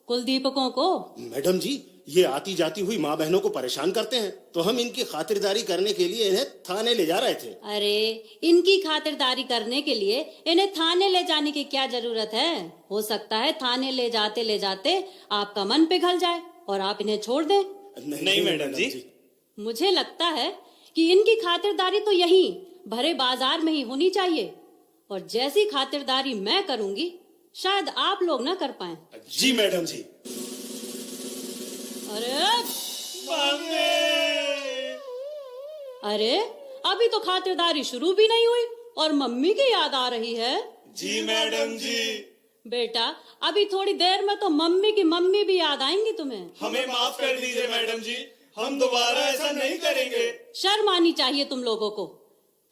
कुलदीपकों को? मैडम जी, ये आती जाती हुई माँ बहनों को परेशान करते हैं, तो हम इनकी खातिरदारी करने के लिए इन्हें थाने ले जा रहे थे। अरे इनकी खातिरदारी करने के लिए इन्हें थाने ले जाने की क्या जरूरत है? हो सकता है थाने ले जाते आपका मन पिघल जाए और आप इन्हें छोड़ दें। नहीं मैडम जी। मुझे लगता है कि इनकी खातिरदारी तो यहीं भरे बाजार में ही होनी चाहिए, और जैसी खातिरदारी मैं करूंगी शायद आप लोग ना कर पाएं। जी मैडम जी। अरे अभी तो खातिरदारी शुरू भी नहीं हुई और मम्मी की याद आ रही है। जी मैडम जी। बेटा अभी थोड़ी देर में तो मम्मी की मम्मी भी याद आएंगी तुम्हें। हमें माफ कर दीजिए मैडम जी, हम दोबारा ऐसा नहीं करेंगे। शर्म आनी चाहिए तुम लोगों को।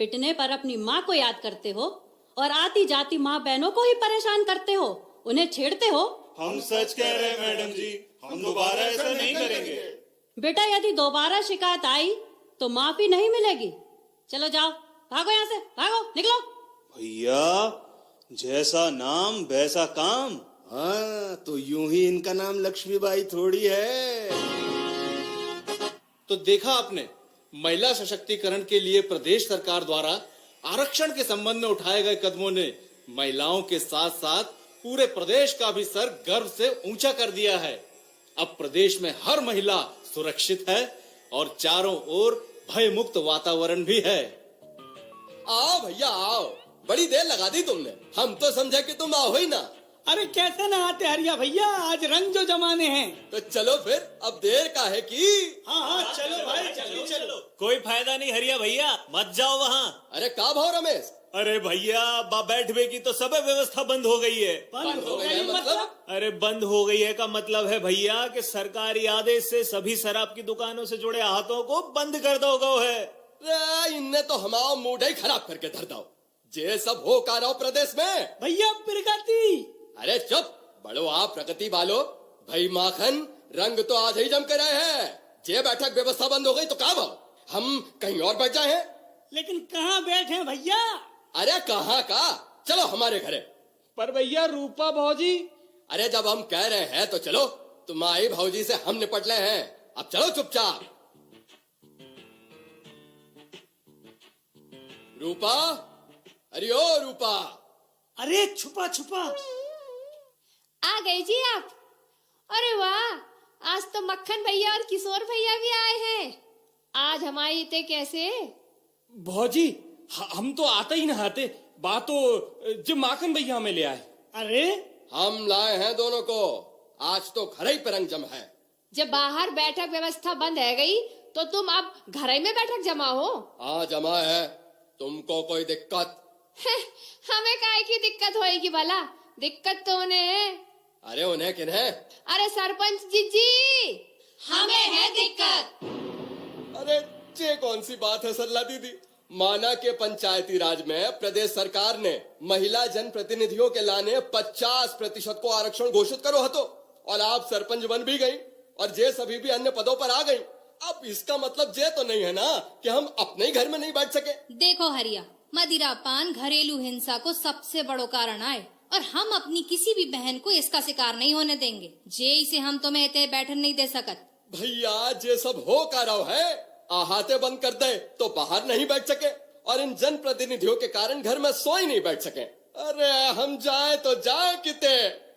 पिटने पर अपनी माँ को याद करते हो और आती जाती माँ बहनों को ही परेशान करते हो, उन्हें छेड़ते हो। हम सच कह रहे हैं मैडम जी, हम दोबारा ऐसा नहीं करेंगे। बेटा यदि दोबारा शिकायत आई तो माफी नहीं मिलेगी। चलो जाओ, भागो यहाँ से, भागो, निकलो। भैया जैसा नाम वैसा काम। हाँ तो यूं ही इनका नाम लक्ष्मीबाई थोड़ी है। तो देखा आपने, महिला सशक्तिकरण के लिए प्रदेश सरकार द्वारा आरक्षण के संबंध में उठाए गए कदमों ने महिलाओं के साथ साथ पूरे प्रदेश का भी सर गर्व से ऊंचा कर दिया है। अब प्रदेश में हर महिला सुरक्षित है और चारों ओर भय मुक्त वातावरण भी है। आओ भैया आओ, बड़ी देर लगा दी तुमने। हम तो समझे कि तुम आओ ही ना। अरे कैसे ना आते हरिया भैया, आज रंग जो जमाने हैं। तो चलो फिर, अब देर का है की। हाँ चलो भाई, चलो। कोई फायदा नहीं हरिया भैया, मत जाओ वहाँ। अरे का भाव रमेश? अरे भैया बैठवे की तो सब व्यवस्था बंद हो गई है। बंद हो गई मतलब? अरे बंद हो गई है का मतलब है भैया कि सरकारी आदेश से सभी शराब की दुकानों से जुड़े हाथों को बंद कर दो गो है। इनने तो हमारा मूड ही खराब करके धर दो। जे सब हो का रहो प्रदेश में भैया प्रगति। अरे चुप, बड़ो आप प्रगति वालो। भाई माखन, रंग तो आज ही जम कर रहे हैं। जे बैठक व्यवस्था बंद हो गई तो क्या भाव, हम कहीं और बैठ जाए हैं? लेकिन कहाँ बैठे हैं भैया? अरे कहाँ का, चलो हमारे घरे। पर भैया रूपा भौजी। अरे जब हम कह रहे हैं तो चलो, तुम्हारी भौजी से हम निपट ले हैं। अब चलो चुपचाप। रूपा, अरे ओ रूपा। अरे छुपा छुपा आ गई जी आप। अरे वाह, आज तो मक्खन भैया और किशोर भैया भी आए हैं। आज हमारी इतने कैसे? भौजी हम तो आते ही नहाते, बात तो जब माखन भैया हमें ले आए। अरे हम लाए हैं दोनों को, आज तो घर ही पे रंग जम है। जब बाहर बैठक व्यवस्था बंद है गई तो तुम अब घर में बैठक जमा हो? हाँ जमा है। तुमको कोई दिक्कत? हमें काहे की दिक्कत होएगी भला? दिक्कत तो उन्हें है। अरे उन्हें किन्हें? अरे सरपंच जी हमें है दिक्कत। अरे ये कौन सी बात है सरला दीदी? माना के पंचायती राज में प्रदेश सरकार ने महिला जन प्रतिनिधियों के लाने 50% को आरक्षण घोषित करो हतो, और आप सरपंच बन भी गई और जे सभी भी अन्य पदों पर आ गई। अब इसका मतलब ये तो नहीं है ना कि हम अपने ही घर में नहीं बैठ सके। देखो हरिया, मदिरा पान घरेलू हिंसा को सबसे बड़ो कारण आए, और हम अपनी किसी भी बहन को इसका शिकार नहीं होने देंगे। जे इसे हम तुम्हें इतने बैठन नहीं दे सकत। भैया जे सब हो का रहो है, आहाते बंद कर दे तो बाहर नहीं बैठ सके, और इन जन प्रतिनिधियों के कारण घर में सोई नहीं बैठ सके। अरे हम जाए तो जाए किते।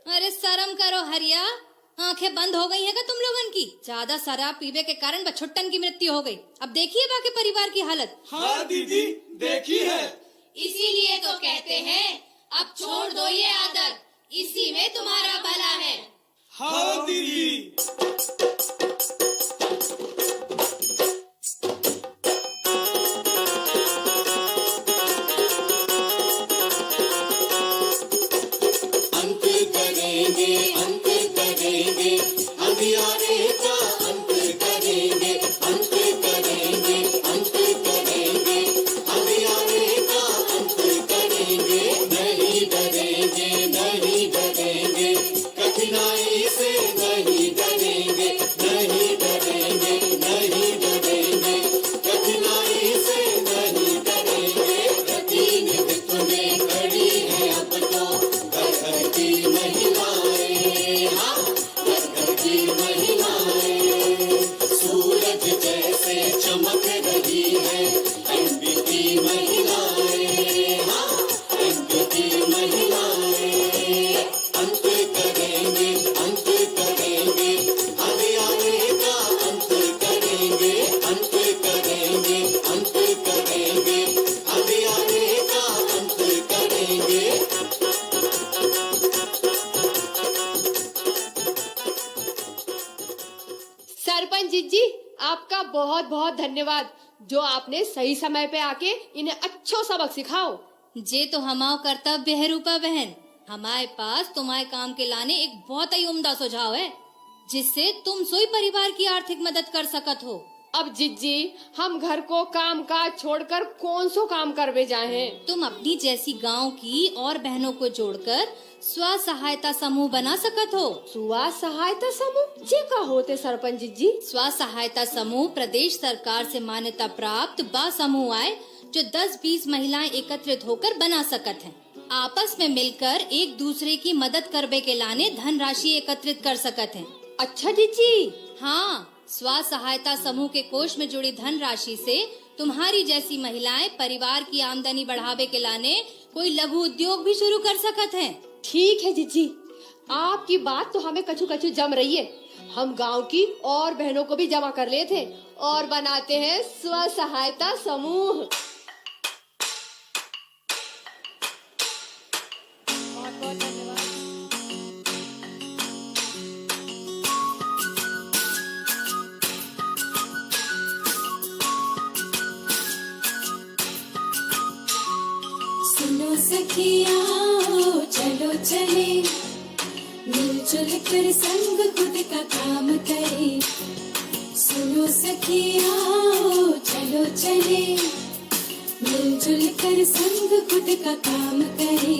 अरे शर्म करो हरिया, आंखें बंद हो गई है क्या तुम लोगन की? ज्यादा शराब पीने के कारण बछुट्टन की मृत्यु हो गई। अब देखिए बाकी परिवार की हालत। हाँ दीदी देखी है। इसीलिए तो कहते हैं अब छोड़ दो ये आदत, इसी में तुम्हारा भला है। हाँ दीदी। अंत करेंगे, अंत करेंगे, अंधियारे का अंत करेंगे, अंत करेंगे, अंत करेंगे, अंधियारे का अंत करेंगे। नहीं डरेंगे, नहीं डरेंगे, कठिनाई से नहीं डरेंगे, नहीं डरेंगे, नहीं डरेंगे, कठिनाई से नहीं डरेंगे। प्रतिनिधित्व में खड़ी है अब तो घर की महिलाएं, हाँ घर की महिलाएं। सूरज जैसे चमक रही है एमपी की महिलाएं, हाँ एमपी की महिलाएं। अंत करेंगे, अंत करेंगे, अंधियारे का अंत करेंगे, अंत करेंगे, अंत करेंगे, अंधियारे का अंत करेंगे। सरपंच जी आपका बहुत बहुत धन्यवाद, जो आपने सही समय पे आके इन्हें अच्छो सबक सिखाओ। जे तो हमारा कर्तव्य है रूपा बहन। हमारे पास तुम्हारे काम के लाने एक बहुत ही उम्दा सुझाव है, जिससे तुम सोई परिवार की आर्थिक मदद कर सकत हो। अब जिज्जी हम घर को काम काज छोड़कर कौन सो काम करवे जाए हैं? तुम अपनी जैसी गांव की और बहनों को जोड़कर स्व सहायता समूह बना सकत हो। स्व सहायता समूह जे का होते सरपंच जी? स्व सहायता समूह प्रदेश सरकार से मान्यता प्राप्त बा समूह आए, जो 10-20 महिलाएं एकत्रित होकर बना सकत हैं। आपस में मिलकर एक दूसरे की मदद करने के लाने धनराशि एकत्रित कर सकत हैं। अच्छा जीजी। हाँ, स्व सहायता समूह के कोष में जुड़ी धनराशि से तुम्हारी जैसी महिलाएं परिवार की आमदनी बढ़ावे के लाने कोई लघु उद्योग भी शुरू कर सकत हैं। ठीक है जीजी, आपकी बात तो हमें कछु कछु जम रही है। हम गांव की और बहनों को भी जमा कर लेते हैं और बनाते हैं स्व सहायता समूह। सखिया चलो चले, मिलजुल कर संग खुद का काम करे। सुनो सखिया चलो चले, मिलजुल कर संग खुद का काम करे।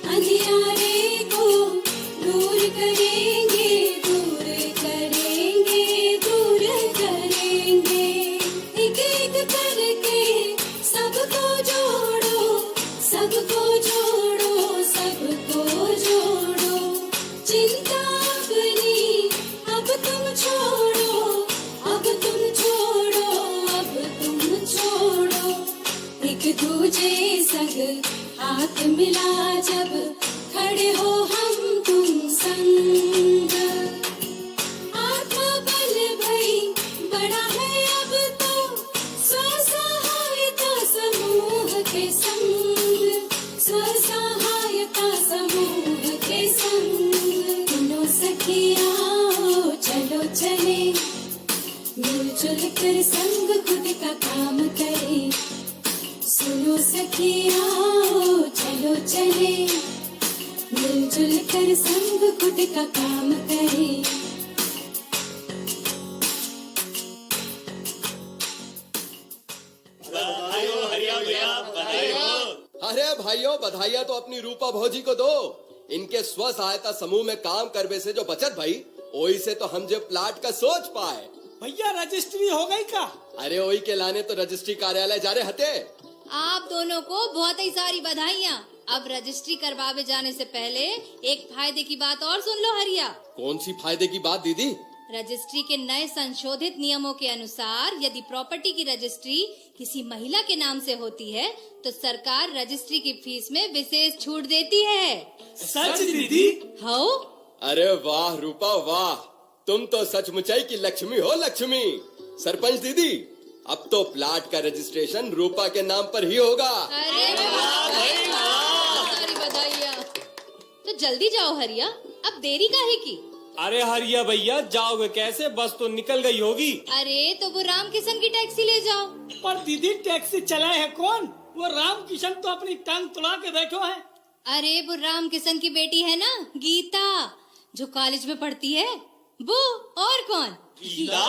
अंधियारे को दूर करेंगे, दूर करेंगे, दूर करेंगे। एक एक करके सबको जोड़ो, सबको जोड़ो, सबको जोड़ो। चिंता अपनी अब तुम छोड़ो, अब तुम छोड़ो, अब तुम छोड़ो। एक दूजे संग हाथ मिला जब खड़े हो हम तुम संग। आत्मबल भई बड़ा है अब तो, स्वसहायता समूह के संग, स्वसहायता समूह के संग। सुनो सखिया चलो चले, मिलजुल कर संग खुद का काम करे। सुनो सखिया चलो चले, मिलजुल कर संग खुद का काम करे। अरे भाइयों, बधाइयाँ तो अपनी रूपा भौजी को दो। इनके स्व सहायता समूह में काम करने से जो बचत भाई, वही से तो हम जो प्लाट का सोच पाए। भैया रजिस्ट्री हो गई का? अरे वही के लाने तो रजिस्ट्री कार्यालय जा रहे हते। आप दोनों को बहुत ही सारी बधाइयाँ। अब रजिस्ट्री करवावे जाने से पहले एक फायदे की बात और सुन लो हरिया। कौन सी फायदे की बात दीदी? रजिस्ट्री के नए संशोधित नियमों के अनुसार यदि प्रॉपर्टी की रजिस्ट्री किसी महिला के नाम से होती है तो सरकार रजिस्ट्री की फीस में विशेष छूट देती है। सच दीदी? हो? अरे वाह रूपा वाह, तुम तो सचमुचाई की लक्ष्मी हो लक्ष्मी। सरपंच दीदी, अब तो प्लाट का रजिस्ट्रेशन रूपा के नाम पर ही होगा। अरे सारी बधाइयाँ। तो जल्दी जाओ हरिया, अब देरी काहे की? अरे हरिया भैया, जाओगे कैसे? बस तो निकल गई होगी। अरे तो वो राम किशन की टैक्सी ले जाओ। पर दीदी टैक्सी चलाए है कौन? वो राम किशन तो अपनी टांग तुड़ा के बैठो है। अरे वो राम किशन की बेटी है ना गीता, जो कॉलेज में पढ़ती है वो। और कौन? गीता?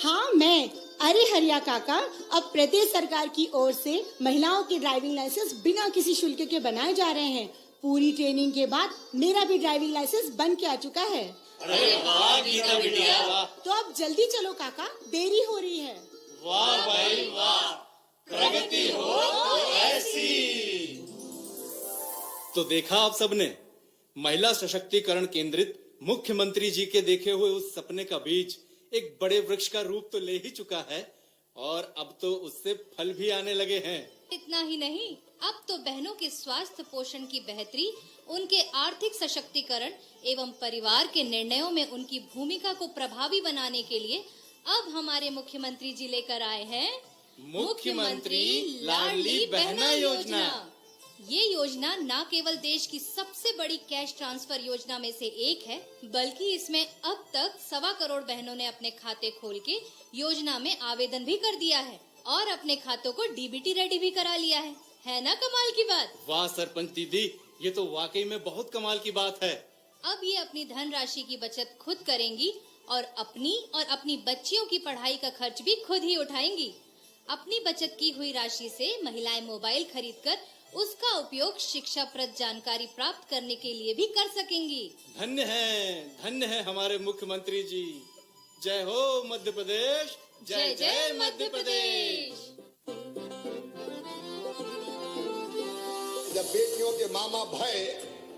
हाँ मैं। अरे हरिया काका, अब प्रदेश सरकार की ओर से महिलाओं के ड्राइविंग लाइसेंस बिना किसी शुल्क के बनाए जा रहे हैं। पूरी ट्रेनिंग के बाद मेरा भी ड्राइविंग लाइसेंस बन के आ चुका है। अरे वाह गीता बिटिया, वाह। तो अब जल्दी चलो काका, देरी हो रही है। वाह भाई वाह, प्रगति हो तो ऐसी। तो देखा आप सबने, महिला सशक्तिकरण केंद्रित मुख्यमंत्री जी के देखे हुए उस सपने का बीज एक बड़े वृक्ष का रूप तो ले ही चुका है और अब तो उससे फल भी आने लगे हैं। इतना ही नहीं, अब तो बहनों के स्वास्थ्य पोषण की बेहतरी, उनके आर्थिक सशक्तिकरण एवं परिवार के निर्णयों में उनकी भूमिका को प्रभावी बनाने के लिए अब हमारे मुख्यमंत्री जी लेकर आए हैं मुख्यमंत्री लाडली बहना योजना। ये योजना न केवल देश की सबसे बड़ी कैश ट्रांसफर योजना में से एक है, बल्कि इसमें अब तक 1.25 करोड़ बहनों ने अपने खाते खोल के योजना में आवेदन भी कर दिया है और अपने खातों को डीबीटी रेडी भी करा लिया है ना कमाल की बात? वाह सरपंच दीदी, ये तो वाकई में बहुत कमाल की बात है। अब ये अपनी धनराशि की बचत खुद करेंगी और अपनी बच्चियों की पढ़ाई का खर्च भी खुद ही उठाएंगी। अपनी बचत की हुई राशि से महिलाएं मोबाइल खरीदकर उसका उपयोग शिक्षाप्रद जानकारी प्राप्त करने के लिए भी कर सकेंगी। धन्य है हमारे मुख्यमंत्री जी। जय हो मध्य प्रदेश, जय जय मध्य प्रदेश। जब बेटियों के मामा भय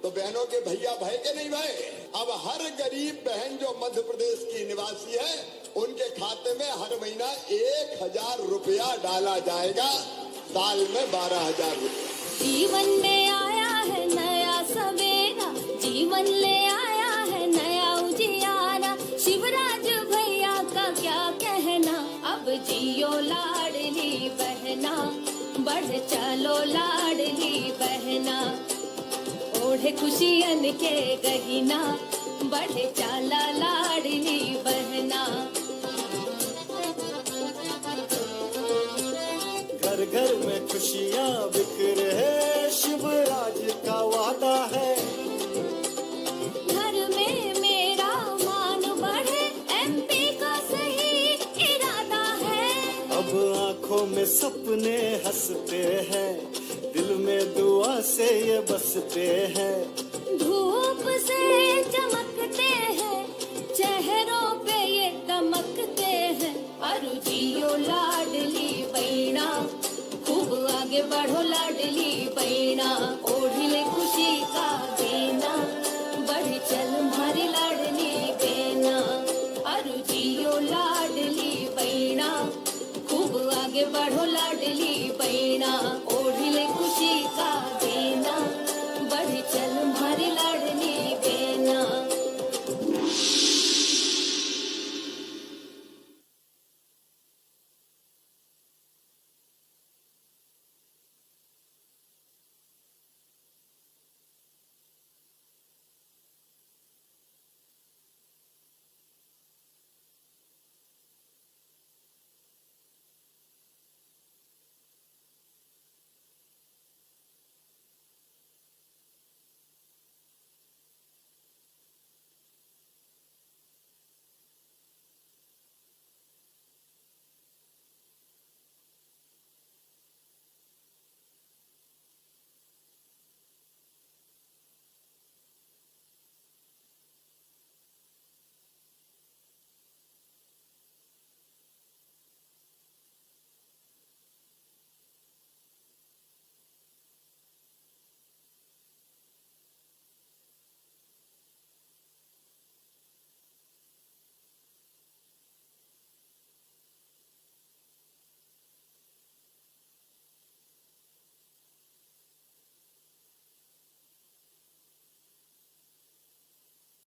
तो बहनों के भैया भय के नहीं भय। अब हर गरीब बहन जो मध्य प्रदेश की निवासी है, उनके खाते में हर महीना 1000 रुपया डाला जाएगा, साल में 12,000 रुपया। जीवन में आया है नया सवेरा, जीवन ले आया है नया उजियारा। शिवराज भैया का क्या कहना, अब जियो लाडली बहना, बढ़ चलो लाडली बहना। ओढ़े खुशियन के गहिना, बढ़ चला लाडली बहना। घर घर में खुशियाँ बिखरे में सपने हंसते हैं, दिल में दुआ से ये बसते हैं। धूप